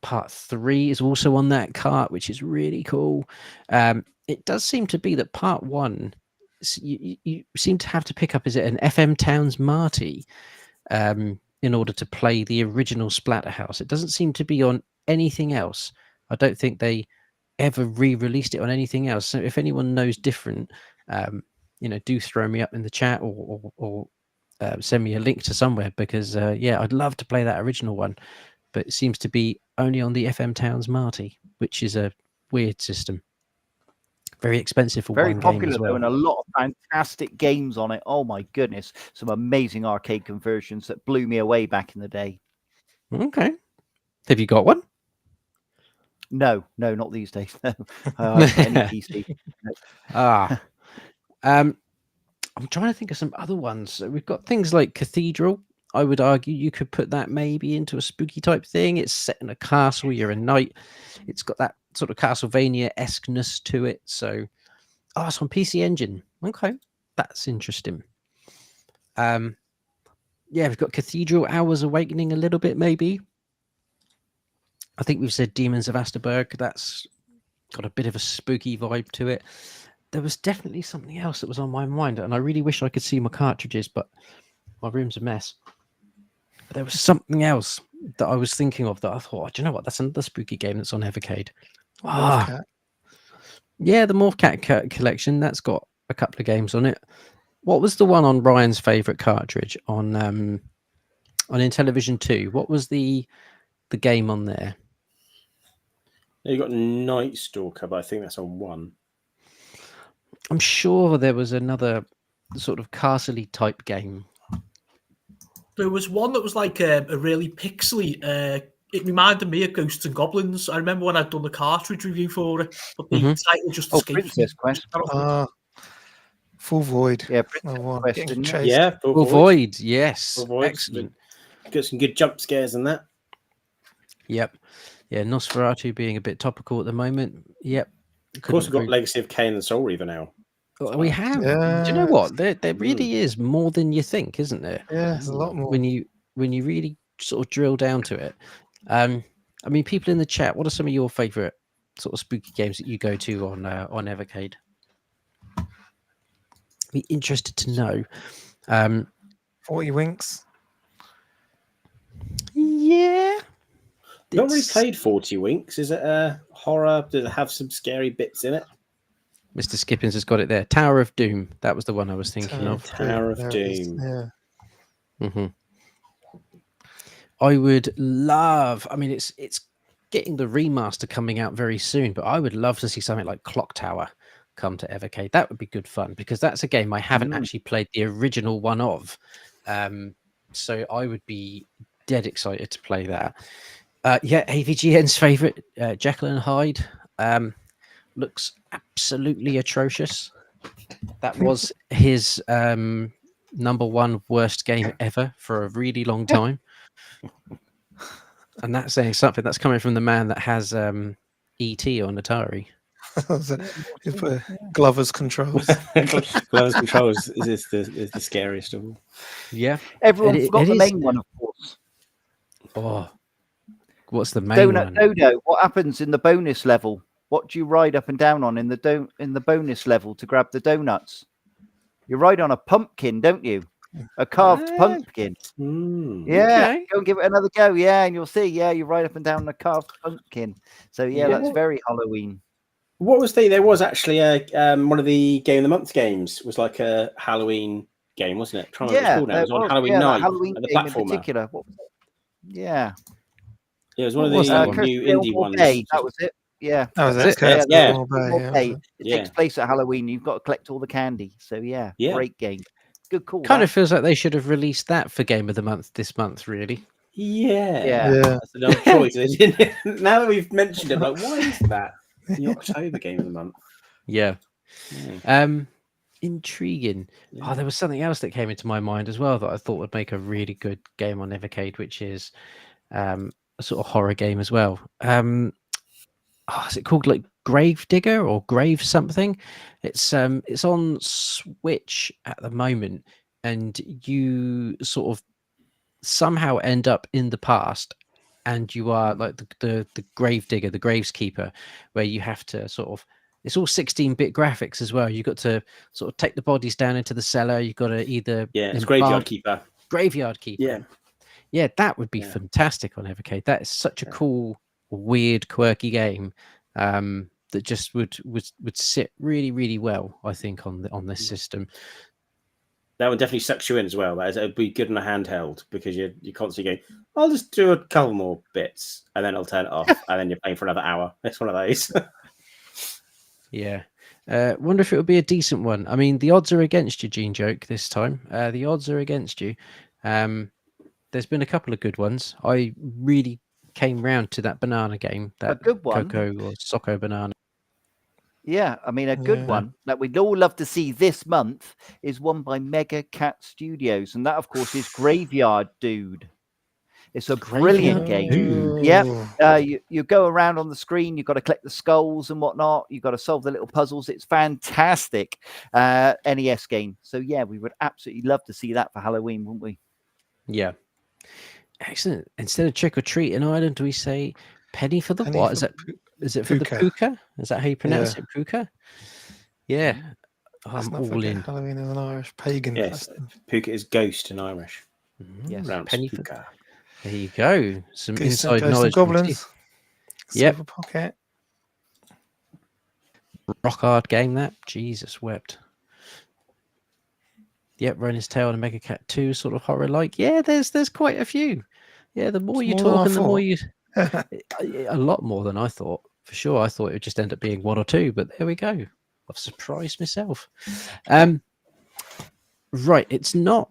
Part 3 is also on that cart, which is really cool. It does seem to be that Part 1... You seem to have to pick up, is it an FM Towns Marty, in order to play the original Splatterhouse. It doesn't seem to be on anything else. I don't think they ever re-released it on anything else. So if anyone knows different, do throw me up in the chat or send me a link to somewhere, because I'd love to play that original one, but it seems to be only on the FM Towns Marty, which is a weird system. Very expensive for very one popular game as well. though, and a lot of fantastic games on it. Oh my goodness, some amazing arcade conversions that blew me away back in the day. Okay, have you got one? No, not these days. No, any PC. No. I'm trying to think of some other ones. So we've got things like Cathedral. I would argue you could put that maybe into a spooky type thing. It's set in a castle. You're a knight. It's got that sort of Castlevania-esqueness to it. So, it's on PC Engine. Okay, that's interesting. We've got Cathedral, Hours Awakening a little bit, maybe. I think we've said Demons of Asterberg. That's got a bit of a spooky vibe to it. There was definitely something else that was on my mind, and I really wish I could see my cartridges, but my room's a mess. But there was something else that I was thinking of that I thought, do you know what? That's another spooky game that's on Evercade. Yeah, the Morph Cat collection. That's got a couple of games on it. What was the one on Ryan's favorite cartridge on Intellivision 2? What was the game on there? You got Night Stalker, but I think that's on 1. I'm sure there was another sort of castle-y type game. There was one that was like a really pixely it reminded me of Ghosts and Goblins. I remember when I'd done the cartridge review for it, but the title just escaped me. Princess Quest. Full Void. Yeah, Princess Quest, Getting didn't it? chased. Yeah, Full Void, yes. Full Void. Excellent. Got some good jump scares in that. Yep. Yeah, Nosferatu being a bit topical at the moment. Yep. Of course, we've got Legacy of Kain and Soul Reaver now. We have. Do you know what? There really is more than you think, isn't there? Yeah, there's a lot more. When you really sort of drill down to it. I mean, people in the chat, what are some of your favourite sort of spooky games that you go to on Evercade? Be interested to know. 40 Winks. Yeah. Not really played 40 Winks. Is it a horror? Does it have some scary bits in it? Mr. Skippins has got it there. Tower of Doom. That was the one I was thinking of. Tower of Doom. Yeah. Mm-hmm. I would love. I mean, it's getting the remaster coming out very soon, but I would love to see something like Clock Tower come to Evercade. That would be good fun because that's a game I haven't actually played the original one of. So I would be dead excited to play that. Yeah, AVGN's favorite, Jekyll and Hyde, looks absolutely atrocious. That was his number one worst game ever for a really long time. And that's saying something. That's coming from the man that has E.T. on Atari. You put Glover's Controls. Glover's Controls is the scariest of all. Yeah. Everyone forgot the main one, of course. Oh, what's the main one? Dodo. What happens in the bonus level? What do you ride up and down on in the bonus level to grab the donuts? You ride on a pumpkin, don't you? A carved pumpkin. Yeah, okay. Go and give it another go. Yeah, and you'll see. Yeah, you ride up and down a carved pumpkin. So yeah, that's very Halloween. What was there was actually a one of the Game of the Month games was like a Halloween game, wasn't it? Trying to remember what it was called now. It was on Halloween night. Halloween the game platformer. in particular. What was it? Yeah, it was one of the new indie ones. That was it. Yeah, that was it. It takes place at Halloween. You've got to collect all the candy. So yeah. Great game. Good call. Kind of feels like they should have released that for Game of the Month this month, really. Yeah. That's another choice. Now that we've mentioned it, like, why is that the October Game of the Month? Yeah. Intriguing. Yeah. Oh, there was something else that came into my mind as well that I thought would make a really good game on Evercade, which is a sort of horror game as well. Is it called like Grave Digger or Grave something? It's on Switch at the moment, and you sort of somehow end up in the past, and you are like the grave digger, the graveskeeper, where you have to sort of, it's all 16-bit graphics as well. You've got to sort of take the bodies down into the cellar. You've got to either it's Graveyard Keeper. Graveyard Keeper. Yeah, that would be fantastic on Evercade. That is such a cool, weird, quirky game that just would sit really, really well, I think, on this system. That one definitely sucks you in as well. It would be good in a handheld because you're constantly going, I'll just do a couple more bits and then I'll turn it off and then you're playing for another hour. It's one of those. Yeah. Wonder if it would be a decent one. I mean, the odds are against you, Gene Joke, this time. The odds are against you. There's been a couple of good ones. I really came round to that banana game, that good one. Coco or Socko Banana. Yeah, I mean, a good one that we'd all love to see this month is one by Mega Cat Studios. And that, of course, is Graveyard Dude. It's a brilliant game. Yeah, you go around on the screen. You've got to collect the skulls and whatnot. You've got to solve the little puzzles. It's fantastic NES game. So, yeah, we would absolutely love to see that for Halloween, wouldn't we? Yeah. Excellent. Instead of trick or treat in Ireland, do we say penny for the what? Is it for the puka? Is that how you pronounce it? Puka? Yeah. I'm all in. Halloween is an Irish pagan festival. Puka is ghost in Irish. Yes. Penny for puka. There you go. Some inside Ghost knowledge. Goblins. Yep. Pocket. Rock hard game that. Jesus wept. Yep, Ronan's Tale and Mega Cat 2 sort of horror like. Yeah, there's quite a few. Yeah, the more you talk and the more you a lot more than I thought. For sure. I thought it would just end up being one or two, but there we go. I've surprised myself. Right, it's not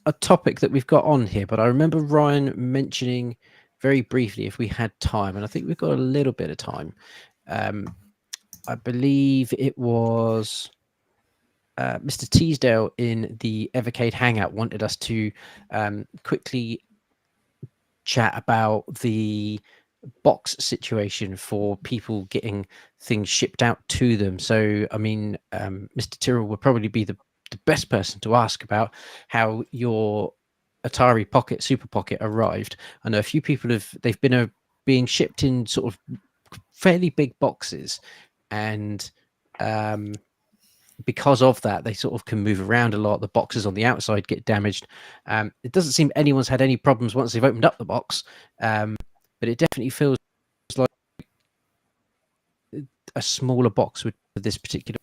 a topic that we've got on here, but I remember Ryan mentioning very briefly, if we had time, and I think we've got a little bit of time. I believe it was Mr. Teasdale in the Evercade Hangout wanted us to quickly chat about the box situation for people getting things shipped out to them. So, I mean, Mr. Tyrrell would probably be the best person to ask about how your Atari Pocket, Super Pocket arrived. I know a few people they've been being shipped in sort of fairly big boxes, and because of that, they sort of can move around a lot. The boxes on the outside get damaged. It doesn't seem anyone's had any problems once they've opened up the box, but it definitely feels like a smaller box with this particular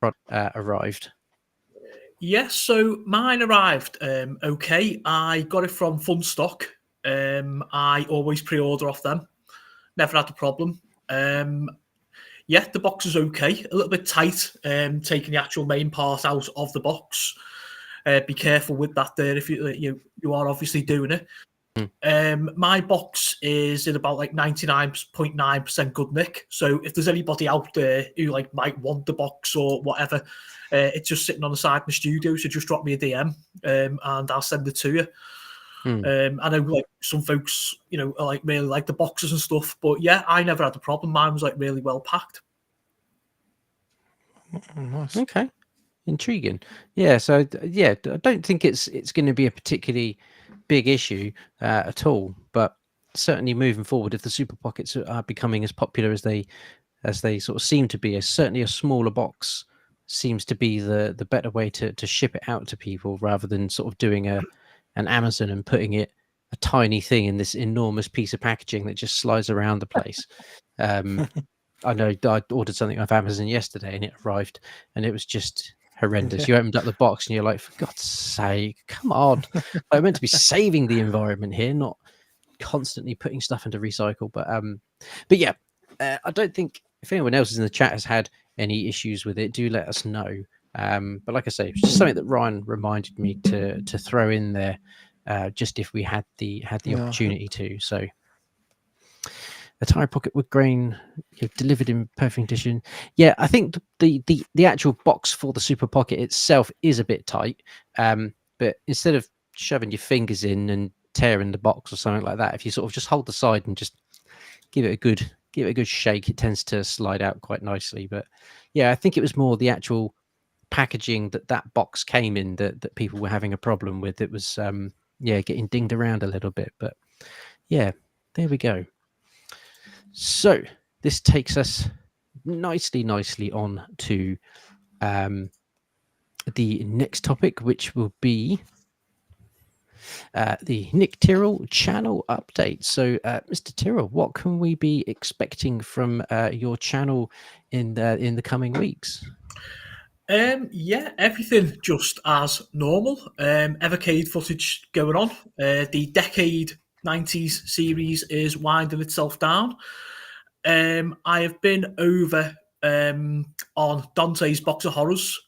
product arrived. Yes, so mine arrived okay. I got it from Funstock. I always pre-order off them. Never had a problem. Yeah, the box is okay. A little bit tight, taking the actual main part out of the box. Be careful with that there if you are obviously doing it. My box is in about like 99.9% good nick. So if there's anybody out there who like might want the box or whatever, it's just sitting on the side of my studio. So just drop me a DM and I'll send it to you. I know like some folks, are like really like the boxes and stuff, but yeah, I never had a problem. Mine was like really well packed. Nice. Okay, intriguing. Yeah, so yeah, I don't think it's going to be a particularly big issue at all, but certainly moving forward, if the Super Pockets are becoming as popular as they sort of seem to be, certainly a smaller box seems to be the better way to ship it out to people rather than sort of doing an Amazon and putting a tiny thing in this enormous piece of packaging that just slides around the place. I know I ordered something off Amazon yesterday and it arrived and it was just horrendous. You opened up the box and you're like, for God's sake, come on. I'm meant to be saving the environment here, not constantly putting stuff into recycle. But yeah, I don't think if anyone else in the chat has had any issues with it, do let us know. But like I say, it's just something that Ryan reminded me to throw in there, just if we had the opportunity to. So, Atari Pocket wood grain delivered in perfect condition. Yeah, I think the actual box for the Super Pocket itself is a bit tight. But instead of shoving your fingers in and tearing the box or something like that, if you sort of just hold the side and just give it a good shake, it tends to slide out quite nicely. But yeah, I think it was more the actual packaging that box came in that people were having a problem with. It was getting dinged around a little bit. But yeah, there we go. So this takes us nicely on to the next topic, which will be the Nik Tyrrell channel update. So, Mr. Tyrrell, what can we be expecting from your channel in the coming weeks? Yeah, everything just as normal. Evercade footage going on. The Decade 90s series is winding itself down. I have been over on Dante's Box of Horrors.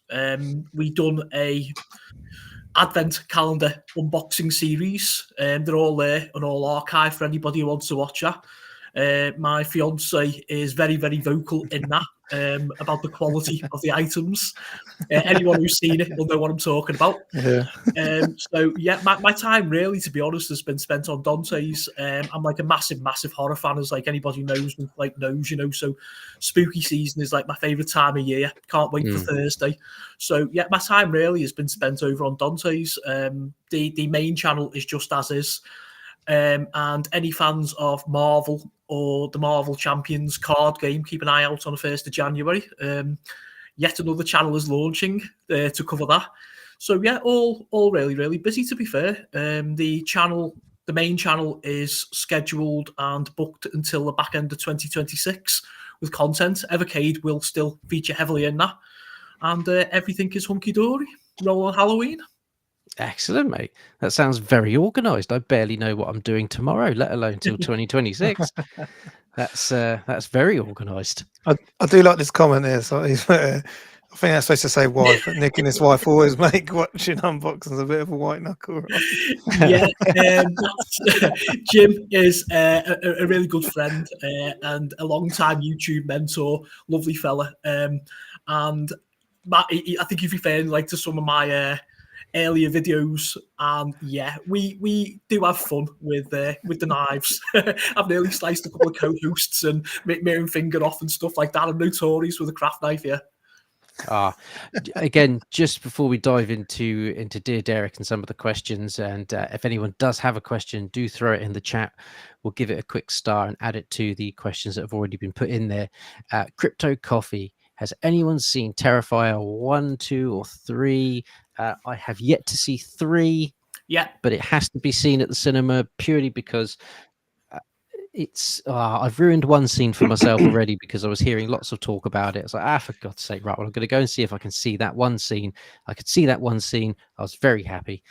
We done a Advent calendar unboxing series. They're all there and all archived for anybody who wants to watch that. My fiance is very, very vocal in that about the quality of the items. Anyone who's seen it will know what I'm talking about. Yeah. So yeah, my time really, to be honest, has been spent on Dante's. I'm like a massive horror fan, as like anybody knows, so spooky season is like my favorite time of year. Can't wait for Thursday. So yeah, my time really has been spent over on Dante's. The main channel is just as is. And any fans of Marvel or the Marvel Champions card game, keep an eye out on the 1st of January. Yet another channel is launching to cover that. So yeah, all really, really busy, to be fair. The main channel is scheduled and booked until the back end of 2026 with content. Evercade will still feature heavily in that. And everything is hunky-dory. Roll on Halloween. Excellent, mate. That sounds very organised. I barely know what I'm doing tomorrow, let alone till 2026. That's very organised. I do like this comment here. So I think that's supposed to say wife, but Nick and his wife always make watching unboxings a bit of a white knuckle. Right? Yeah, Jim is a really good friend and a long-time YouTube mentor, lovely fella. And Matt, I think he's referring like to some of my earlier videos, and yeah, we do have fun with the knives. I've nearly sliced a couple of co-hosts and make my own finger off and stuff like that. I'm notorious with a craft knife, yeah. Again, just before we dive into Dear Derek and some of the questions, and if anyone does have a question, do throw it in the chat. We'll give it a quick star and add it to the questions that have already been put in there. Crypto Coffee, has anyone seen Terrifier 1, 2, or 3? I have yet to see 3. Yeah, but it has to be seen at the cinema purely because it's I've ruined one scene for myself already because I was hearing lots of talk about it. It's like, for God's sake, right, well, I'm going to go and see if I can see that one scene. I could see that one scene. I was very happy.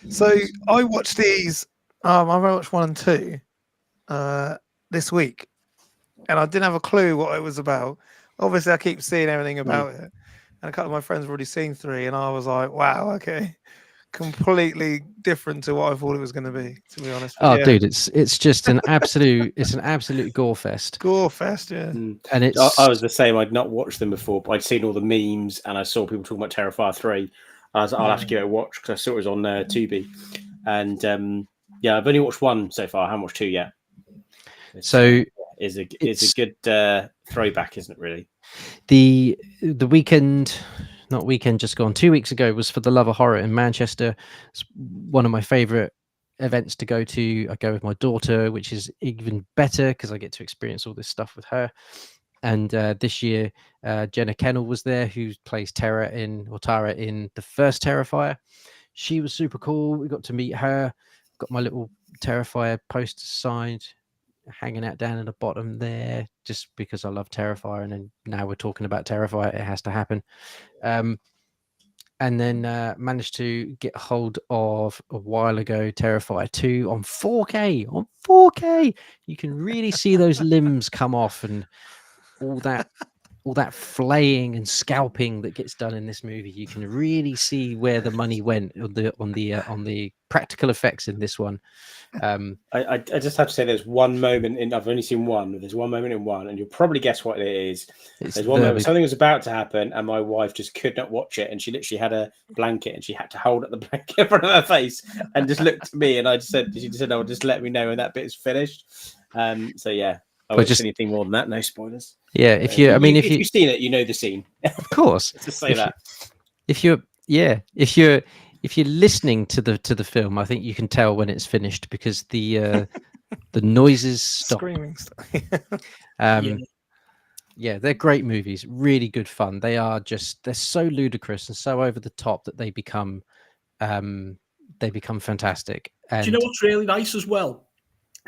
So I watched these. I watched 1 and 2 this week, and I didn't have a clue what it was about. Obviously, I keep seeing everything about it, and a couple of my friends have already seen 3, and I was like, wow, okay. Completely different to what I thought it was going to be honest. But dude, it's just an absolute gore fest. Gore fest, yeah. And it's I was the same. I'd not watched them before, but I'd seen all the memes and I saw people talking about Terrifier 3. I was like, I'll have to give it a watch because I saw it was on Tubi. And yeah, I've only watched 1 so far. I haven't watched 2 yet. It's a good throwback, isn't it? Really. The weekend. Not weekend just gone 2 weeks ago was for the Love of Horror in Manchester. It's one of my favorite events to go to. I go with my daughter, which is even better because I get to experience all this stuff with her. And this year Jenna Kennel was there, who plays Tara in the first Terrifier. She was super cool. We got to meet her, got my little Terrifier poster signed, hanging out down at the bottom there, just because I love Terrifier, and then now we're talking about Terrifier, it has to happen. And then managed to get hold of a while ago Terrifier 2 on 4K. On 4K, you can really see those limbs come off and all that flaying and scalping that gets done in this movie. You can really see where the money went on the practical effects in this one. I just have to say, there's one moment in. I've only seen one. There's one moment in 1, and you'll probably guess what it is. There's one moment something was about to happen, and my wife just could not watch it, and she literally had a blanket, and she had to hold up the blanket in front of her face, and just looked at me, and she just said, "Oh, just let me know when that bit is finished." So yeah. I won't say anything more than that. No spoilers. Yeah, if you've seen it, you know the scene. Of course. Just say that. If you're listening to the film, I think you can tell when it's finished because the noises stop. Screaming stuff. Yeah, they're great movies. Really good fun. They're so ludicrous and so over the top that they become fantastic. And do you know what's really nice as well?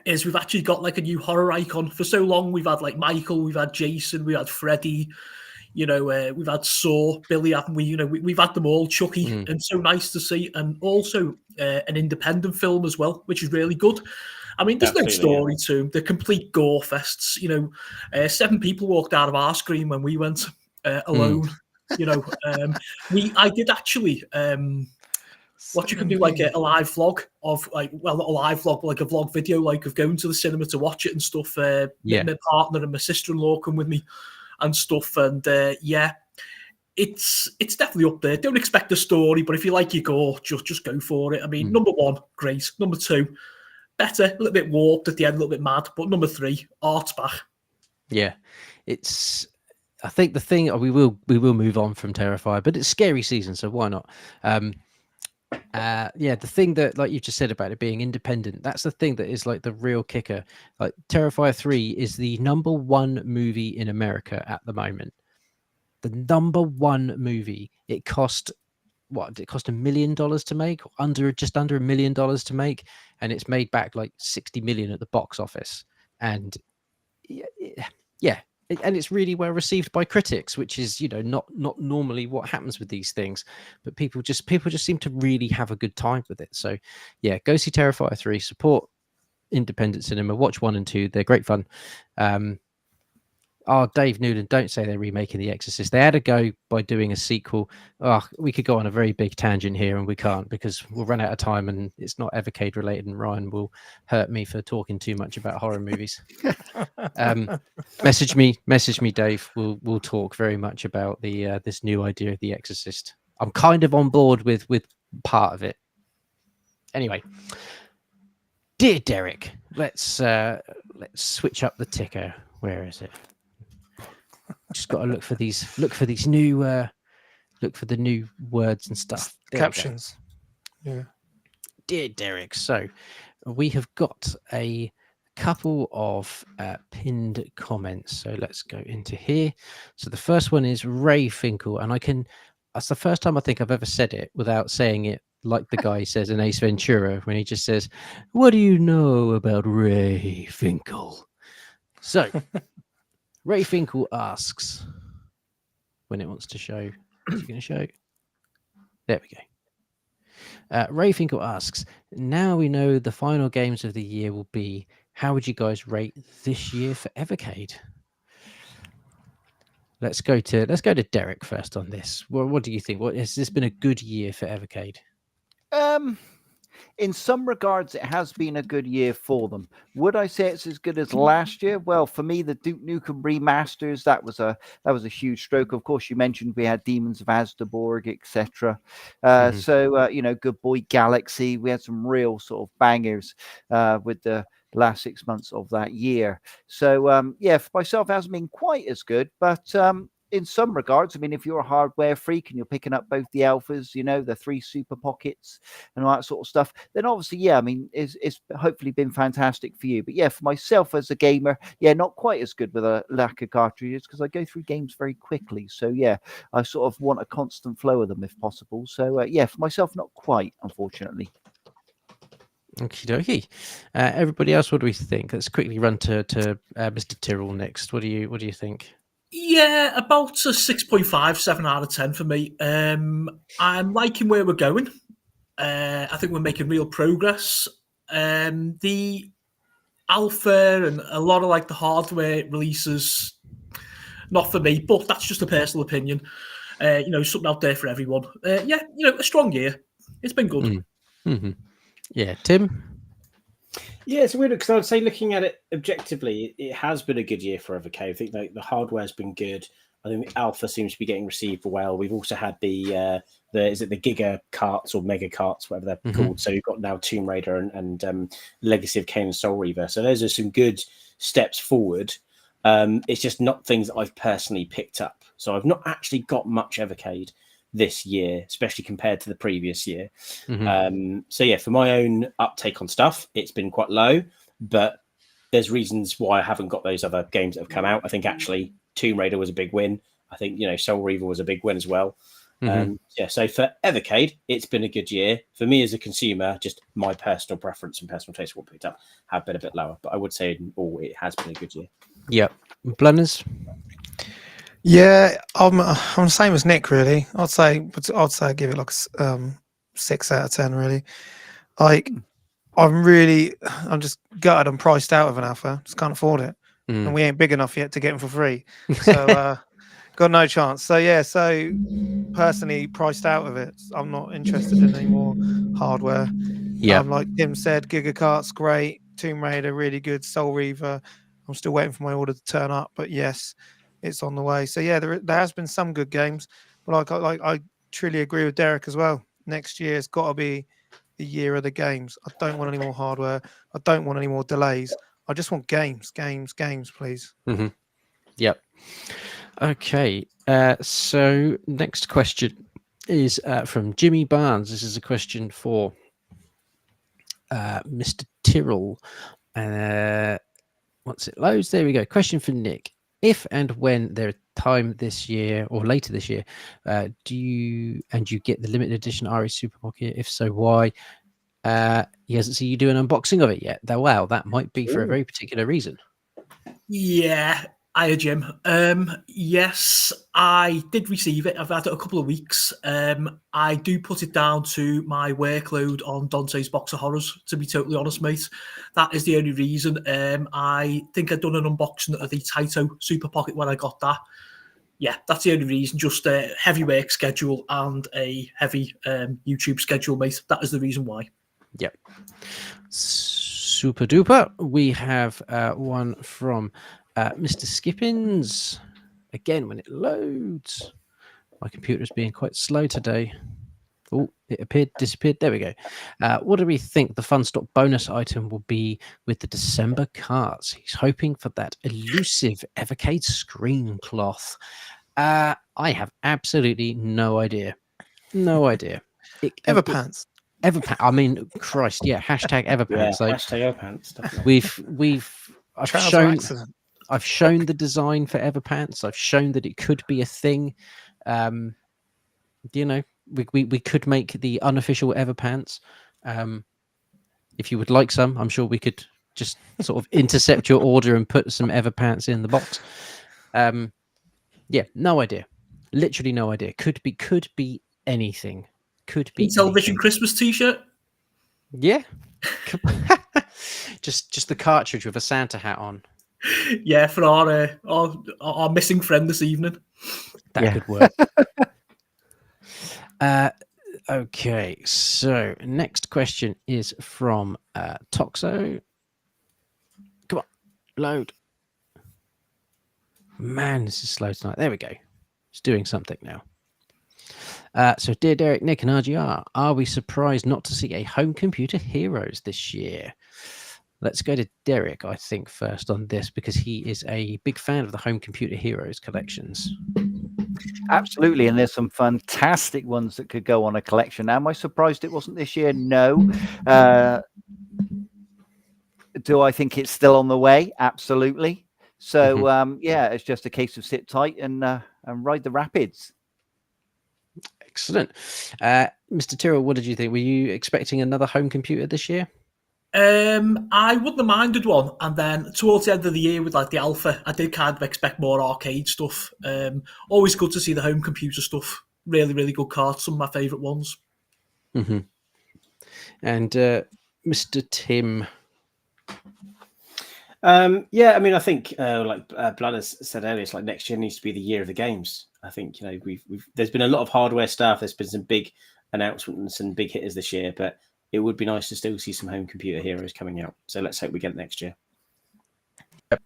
Is we've actually got like a new horror icon. For so long we've had like Michael, we've had Jason, we had Freddy, we've had Saw, Billy, haven't we? We've had them all, Chucky, and so nice to see. And also an independent film as well, which is really good. I mean, there's no story to them. They're complete gore fests. 7 people walked out of our screen when we went alone. I did actually. What you can do, like a live vlog of, like, well, not a live vlog, but like a vlog video, like of going to the cinema to watch it and stuff. My partner and my sister-in-law come with me and stuff, and it's definitely up there. Don't expect a story, but if you like your gore, just go for it. I mean, number 1, great. Number 2, better, a little bit warped at the end, a little bit mad. But number 3, art's back. Yeah, it's. I think the thing we will move on from Terrifier, but it's scary season, so why not? The thing that, like you just said about it being independent, that's the thing that is like the real kicker. Like Terrifier 3 is the number 1 movie in America at the moment. The number 1 movie. It cost $1 million to make, just under $1 million to make, and it's made back like 60 million at the box office. And and it's really well received by critics, which is not normally what happens with these things, but people just seem to really have a good time with it. So yeah, go see Terrifier 3, support independent cinema, watch 1 and 2, they're great fun. Oh, Dave Newland, don't say they're remaking The Exorcist. They had a go by doing a sequel. Oh, we could go on a very big tangent here, and we can't because we'll run out of time, and it's not Evercade related, and Ryan will hurt me for talking too much about horror movies. Message me, Dave. We'll talk very much about the this new idea of The Exorcist. I'm kind of on board with part of it. Anyway, dear Derek, let's switch up the ticker. Where is it? Just got to look for these new look for the new words and stuff. There Captions. Yeah. Dear Derek, so we have got a couple of pinned comments. So let's go into here. So the first one is Ray Finkel, and that's the first time I think I've ever said it without saying it like the guy says in Ace Ventura when he just says, "What do you know about Ray Finkel?" So Ray Finkel asks when it wants to show. Is it going to show? There we go. Ray Finkel asks, now we know the final games of the year will be, how would you guys rate this year for Evercade? Let's go to Derek first on this. What do you think? Has this been a good year for Evercade? In some regards, it has been a good year for them. Would I say it's as good as last year? Well, for me, the Duke Nukem remasters, that was a huge stroke. Of course, you mentioned we had Demons of Astorborg, etc. So, Good Boy Galaxy, we had some real sort of bangers with the last 6 months of that year. So, for myself, it hasn't been quite as good, but in some regards, I mean, if you're a hardware freak and you're picking up both the alphas, the 3 super pockets and all that sort of stuff, then obviously, I mean, it's hopefully been fantastic for you. But for myself as a gamer, not quite as good with a lack of cartridges because I go through games very quickly. So, I sort of want a constant flow of them if possible. So, for myself, not quite, unfortunately. Okie dokie. Everybody else, what do we think? Let's quickly run to Mr. Tyrrell next. What do you think? Yeah, about a 6.5, 7 out of 10 for me. I'm liking where we're going. I think we're making real progress. The alpha and a lot of the hardware releases, not for me, but that's just a personal opinion. Something out there for everyone. A strong year. It's been good. Mm-hmm. Yeah, Tim? Yeah, it's weird because I would say looking at it objectively, it has been a good year for Evercade. I think the hardware's been good. I think the alpha seems to be getting received well. We've also had the Giga carts or Mega carts, whatever they're called. So you've got now Tomb Raider and Legacy of Kain and Soul Reaver. So those are some good steps forward. It's just not things that I've personally picked up. So I've not actually got much Evercade this year, especially compared to the previous year. For my own uptake on stuff, it's been quite low, but there's reasons why I haven't got those other games that have come out. I think actually Tomb Raider was a big win. I think Soul Reaver was a big win as well. So for Evercade, it's been a good year. For me as a consumer, just my personal preference and personal taste for what picked up have been a bit lower, but I would say it has been a good year. Yep. Blunners? Yeah, I'm the same as Nick, really. I'd say I give it like 6 out of 10, really. I'm just gutted and priced out of an alpha. Just can't afford it, and we ain't big enough yet to get them for free. So got no chance. So personally priced out of it. I'm not interested in any more hardware. Yeah, like Tim said, Giga Kart's great. Tomb Raider really good. Soul Reaver, I'm still waiting for my order to turn up, but yes, it's on the way. So there has been some good games, but I truly agree with Derek as well. Next year has got to be the year of the games. I don't want any more hardware. I don't want any more delays. I just want games, please. Yep. Okay. So next question is from Jimmy Barnes. This is a question for Mr. Tyrrell. Once it loads, there we go. Question for Nick. If and when there is time this year or later this year, do you get the limited edition RE Super Pocket? If so, why? He hasn't seen you do an unboxing of it yet. Wow, that might be for a very particular reason. Yeah, Hiya, Jim. Yes, I did receive it. I've had it a couple of weeks. I do put it down to my workload on Dante's Box of Horrors, to be totally honest, mate. That is the only reason. I think I'd done an unboxing of the Taito Super Pocket when I got that. Yeah, that's the only reason. Just a heavy work schedule and a heavy YouTube schedule, mate. That is the reason why. Yep. Super duper. We have one from Mr. Skippins. Again, when it loads. My computer's being quite slow today. Oh, it disappeared. There we go. What do we think the Fun Stop bonus item will be with the December cards? He's hoping for that elusive Evercade screen cloth. I have absolutely no idea. No idea. Everpants. Everpants. I mean, Christ, yeah. Hashtag Everpants. Yeah, Like, hashtag Everpants. Definitely. I've shown the design for Everpants. I've shown that it could be a thing. You know, we could make the unofficial Everpants. If you would like some, I'm sure we could just sort of intercept your order and put some Everpants in the box. Yeah, no idea. Literally no idea. Could be anything. Could be Television anything. Christmas T-shirt. Yeah. just the cartridge with a Santa hat on. Yeah, for our missing friend this evening. That could work. Okay, so next question is from Toxo. Come on, load. Man, this is slow tonight. There we go. It's doing something now. So, dear Derek, Nick, and RGR, are we surprised not to see a Home Computer Heroes this year? Let's go to Derek, I think, first on this, because he is a big fan of the Home Computer Heroes collections. Absolutely, and there's some fantastic ones that could go on a collection. Am I surprised it wasn't this year? No. Do I think it's still on the way? Absolutely. So, yeah, it's just a case of sit tight and ride the rapids. Excellent. Mr. Tyrrell, what did you think? Were you expecting another home computer this year? I wouldn't have minded one, and then towards the end of the year with like the alpha, I did kind of expect more arcade stuff. Always good to see the home computer stuff. Really, really good cards. Some of my favourite ones. Mm-hmm. And Mr. Tim. Yeah, I mean, I think like Blunners said earlier, it's like next year needs to be the year of the games. I think, you know, there's been a lot of hardware stuff. There's been some big announcements and big hitters this year, but it would be nice to still see some home computer heroes coming out. So let's hope we get it next year. Yep.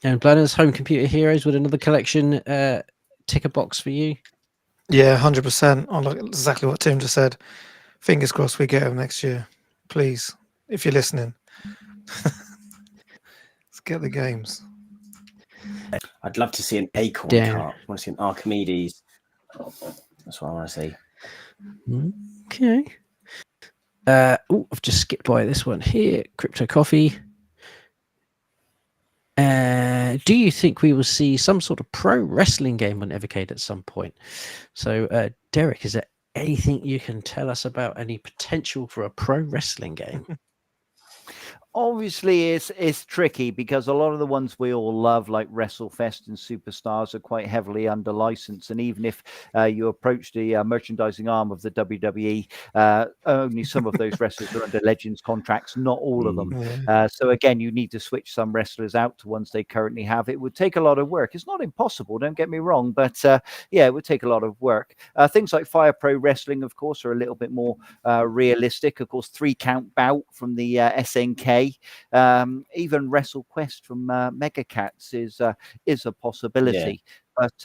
And Blunners, home computer heroes, would another collection tick a box for you? Yeah, 100%. I like exactly what Tim just said. Fingers crossed we get them next year. Please, if you're listening. Let's get the games. I'd love to see an Acorn cart. I want to see an Archimedes. That's what I want to see. Okay. I've just skipped by this one here. Crypto Coffee. Do you think we will see some sort of pro wrestling game on Evercade at some point? So, Derek, is there anything you can tell us about any potential for a pro wrestling game? Obviously, it's tricky because a lot of the ones we all love, like WrestleFest and Superstars, are quite heavily under license. And even if you approach the merchandising arm of the WWE, only some of those wrestlers are under Legends contracts, not all of them. So again, you need to switch some wrestlers out to ones they currently have. It would take a lot of work. It's not impossible, don't get me wrong, but yeah, it would take a lot of work. Things like Fire Pro Wrestling, of course, are a little bit more realistic. Of course, 3-count bout from the SNK. Even WrestleQuest from Mega Cats is a possibility. Yeah. But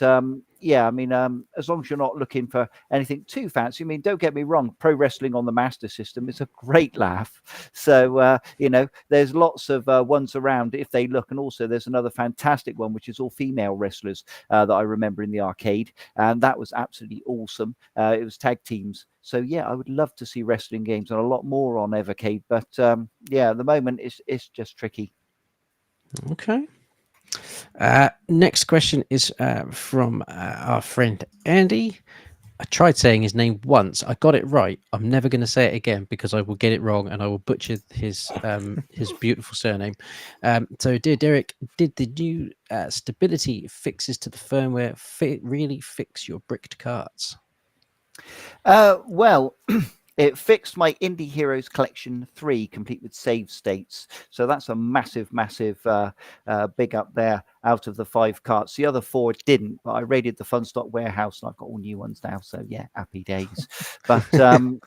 yeah, I mean, as long as you're not looking for anything too fancy. I mean, don't get me wrong, pro wrestling on the Master System is a great laugh. So you know, there's lots of ones around if they look, and also there's another fantastic one which is all female wrestlers that I remember in the arcade, and that was absolutely awesome. It was tag teams. So yeah, I would love to see wrestling games and a lot more on Evercade. But yeah, at the moment it's just tricky. Okay. Next question is from our friend Andy. I tried saying his name once. I got it right. I'm never going to say it again because I will get it wrong and I will butcher his beautiful surname. So, dear Derek, did the new stability fixes to the firmware really fix your bricked carts? Well, it fixed my Indie Heroes Collection 3, complete with save states. So that's a massive, massive big up there out of the 5 carts. The other 4 didn't, but I raided the Fun Stock warehouse and I've got all new ones now. So yeah, happy days. But so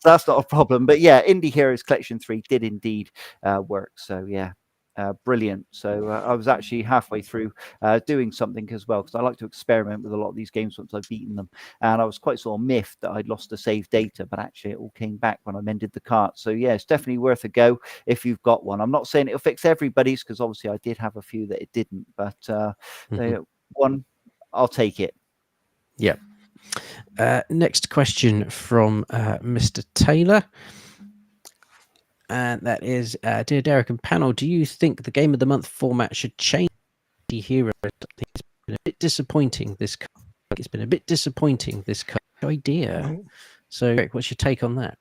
that's not a problem. But yeah, Indie Heroes Collection 3 did indeed work. So yeah. Brilliant. So I was actually halfway through doing something as well, because I like to experiment with a lot of these games once I've beaten them, and I was quite sort of miffed that I'd lost the save data, but actually it all came back when I mended the cart. So yeah, it's definitely worth a go if you've got one. I'm not saying it'll fix everybody's, because obviously I did have a few that it didn't, but one, I'll take it. Yeah. Next question from Mr. Taylor. And that is, dear Derek and panel, do you think the Game of the Month format should change the hero? It's been a bit disappointing, this idea. So, Eric, what's your take on that?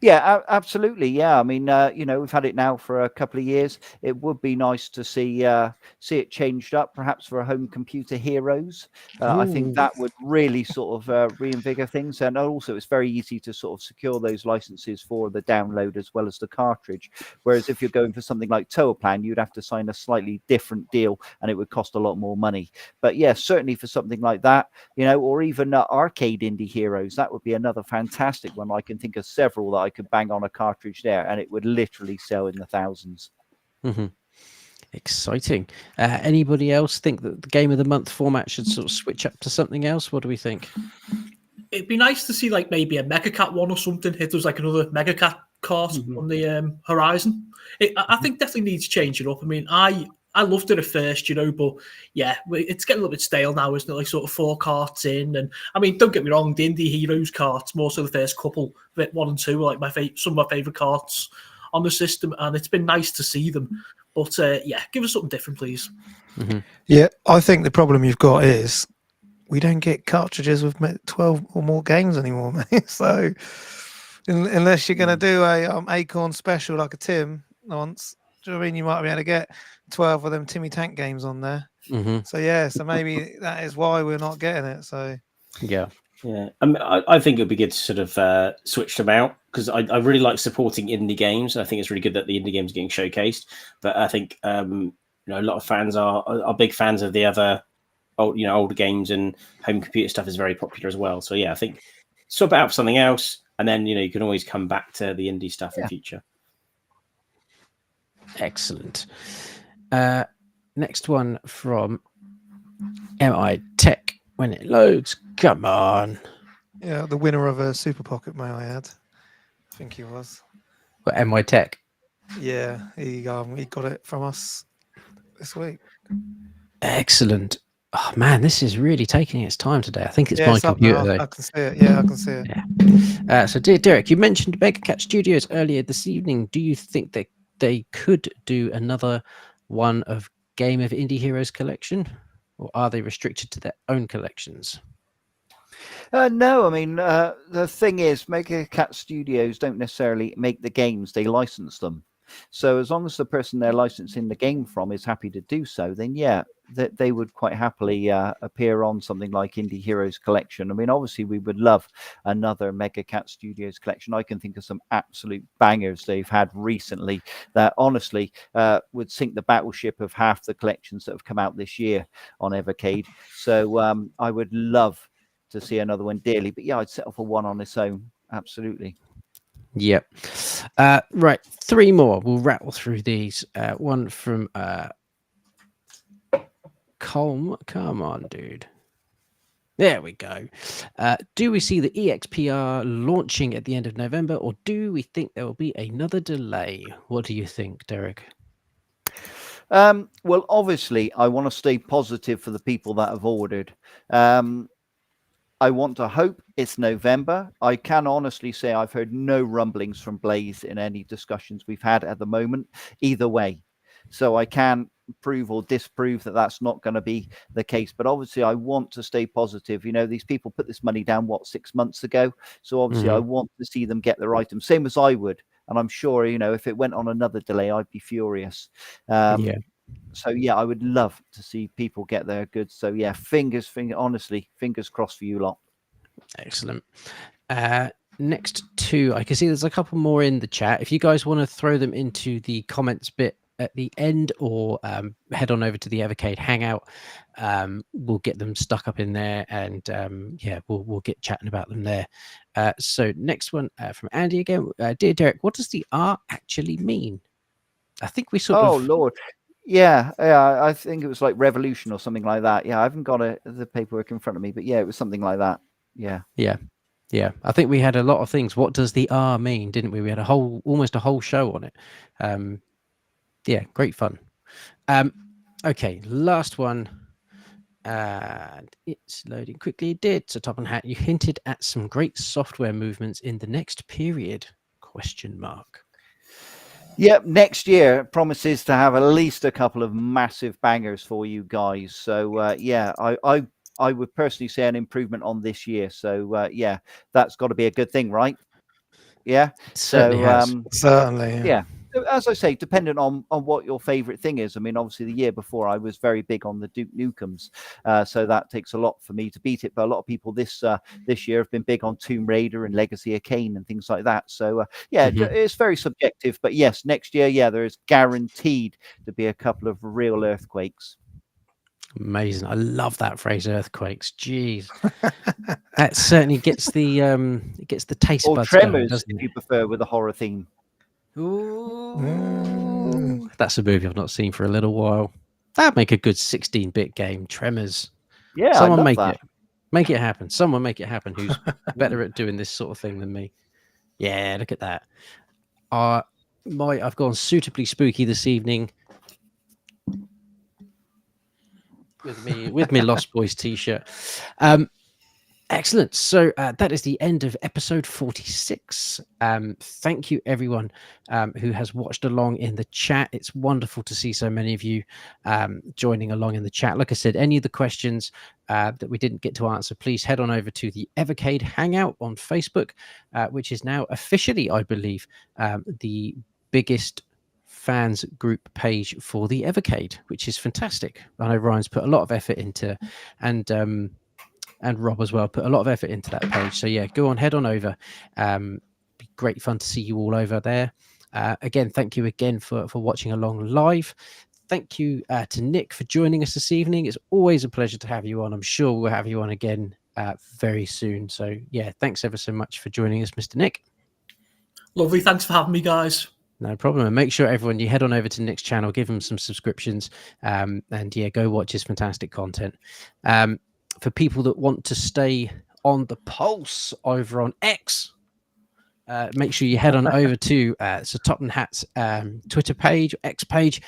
Yeah, absolutely. Yeah, I mean, we've had it now for a couple of years. It would be nice to see it changed up, perhaps for a home computer heroes. I think that would really sort of reinvigorate things, and also it's very easy to sort of secure those licenses for the download as well as the cartridge. Whereas if you're going for something like Toaplan, you'd have to sign a slightly different deal, and it would cost a lot more money. But yeah, certainly for something like that, or even arcade indie heroes, that would be another fantastic one. I can think of several that I could bang on a cartridge there and it would literally sell in the thousands. Exciting. Anybody else think that the Game of the Month format should sort of switch up to something else? What do we think? It'd be nice to see like maybe a Mega Cat one or something. If there's like another Mega Cat cart on the horizon, I think definitely needs changing up. I mean, I loved it at first, but yeah, it's getting a little bit stale now, isn't it? Like sort of 4 carts in, and I mean, don't get me wrong, the Indie Heroes carts, more so the first couple, 1 and 2, are like some of my favourite carts on the system, and it's been nice to see them. But yeah, give us something different, please. Yeah, I think the problem you've got is we don't get cartridges with 12 or more games anymore, mate. So unless you're going to do a Acorn special like a Tim once, do you know what I mean? You might be able to get 12 of them Timmy Tank games on there. So yeah, so maybe that is why we're not getting it. So yeah. I mean, I think it would be good to sort of switch them out, because I really like supporting indie games. I think it's really good that the indie games are getting showcased. But I think a lot of fans are big fans of the other older games, and home computer stuff is very popular as well. So yeah, I think swap it out for something else, and then you can always come back to the indie stuff in future. Excellent. Next one from MI Tech. When it loads, come on. yeah, the winner of a Super Pocket, may I add? I think he was. What, MI Tech? Yeah, he got it from us this week. Excellent. Oh man, this is really taking its time today. I think it's my it's up computer now. though. I can see it. Yeah, I can see it. Yeah. So, dear Derek, you mentioned Mega Cat Studios earlier this evening. Do you think that they could do another one of Game of Indie Heroes collection, or are they restricted to their own collections? No, I mean, the thing is, Mega Cat Studios don't necessarily make the games, they license them. So as long as the person they're licensing the game from is happy to do so, then yeah, they would quite happily appear on something like Indie Heroes Collection. I mean, obviously, we would love another Mega Cat Studios collection. I can think of some absolute bangers they've had recently that honestly would sink the battleship of half the collections that have come out this year on Evercade. So I would love to see another one dearly. But yeah, I'd settle for one on its own. Absolutely. Yep. Right. 3 more. We'll rattle through these. One from Colm. Come on, dude. There we go. Do we see the EXPR launching at the end of November, or do we think there will be another delay? What do you think, Derek? Well, obviously, I want to stay positive for the people that have ordered. I want to hope it's November. I can honestly say I've heard no rumblings from Blaze in any discussions we've had at the moment, either way. So I can prove or disprove that that's not going to be the case. But obviously, I want to stay positive. These people put this money down, 6 months ago? So obviously, I want to see them get their item, same as I would. And I'm sure, if it went on another delay, I'd be furious. So yeah, I would love to see people get their goods. So yeah, honestly, fingers crossed for you lot. Excellent. Next two, I can see there's a couple more in the chat. If you guys want to throw them into the comments bit at the end, or head on over to the Evercade Hangout, we'll get them stuck up in there, and we'll get chatting about them there. So next one from Andy again. Dear Derek, what does the R actually mean? I think we sort of... Oh Lord. Yeah, I think it was like revolution or something like that. Yeah, I haven't got the paperwork in front of me, but yeah, it was something like that. Yeah. I think we had a lot of things. What does the R mean, didn't we? We had almost a whole show on it. Yeah, great fun. Okay, last one. And it's loading quickly. It did. So Toaplan Hat, you hinted at some great software movements in the next period? ? Yep, next year promises to have at least a couple of massive bangers for you guys. So I would personally say an improvement on this year. So yeah, that's got to be a good thing, right? Yeah. Certainly. Yeah. As I say, depending on what your favorite thing is. I mean, obviously the year before I was very big on the Duke Nukems, so that takes a lot for me to beat it. But a lot of people this year have been big on Tomb Raider and Legacy of Kain and things like that. So it's very subjective. But yes, next year, there is guaranteed to be a couple of real earthquakes. Amazing. I love that phrase, earthquakes. Jeez. That certainly gets the taste or buds Tremors, going, doesn't if it? you prefer, with a horror theme. Ooh. That's a movie I've not seen for a little while. That'd make a good 16-bit game, Tremors. Yeah, Someone I love make that. it. Make it happen. Someone make it happen who's better at doing this sort of thing than me. Yeah, look at that. I've gone suitably spooky this evening with me Lost Boys t-shirt. Excellent. So that is the end of episode 46. Thank you everyone who has watched along in the chat. It's wonderful to see so many of you joining along in the chat. Like I said, any of the questions that we didn't get to answer, please head on over to the Evercade Hangout on Facebook, which is now officially, I believe, the biggest fans group page for the Evercade, which is fantastic. I know Ryan's put a lot of effort into, and Rob as well put a lot of effort into that page. So yeah, go on, head on over. Be great fun to see you all over there. Again, thank you again for watching along live. Thank you to Nik for joining us this evening. It's always a pleasure to have you on. I'm sure we'll have you on again very soon. So yeah, thanks ever so much for joining us, Mr. Nik. Lovely. Thanks for having me, guys. No problem. And make sure everyone, you head on over to Nick's channel, give him some subscriptions, and yeah, go watch his fantastic content. For people that want to stay on the pulse over on X, make sure you head on over to Toaplan Hat's Twitter page, X page.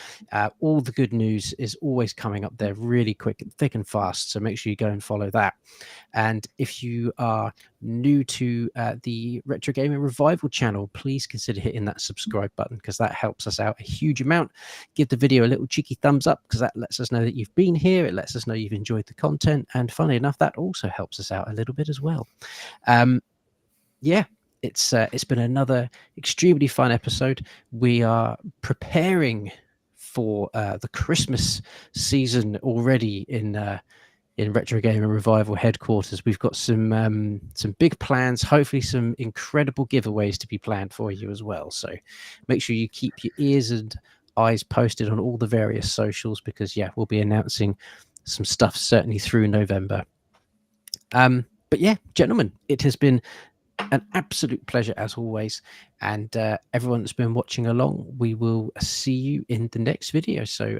All the good news is always coming up there really quick, thick and fast. So make sure you go and follow that. And if you are new to the Retro Gaming Revival channel, please consider hitting that subscribe button, because that helps us out a huge amount. Give the video a little cheeky thumbs up, because that lets us know that you've been here. It lets us know you've enjoyed the content. And funnily enough, that also helps us out a little bit as well. Yeah. It's been another extremely fun episode. We are preparing for the Christmas season already in Retro Gaming Revival headquarters. We've got some big plans, hopefully some incredible giveaways to be planned for you as well. So make sure you keep your ears and eyes posted on all the various socials, because yeah, we'll be announcing some stuff certainly through November. But yeah, gentlemen, it has been an absolute pleasure as always, and everyone that's been watching along, we will see you in the next video. So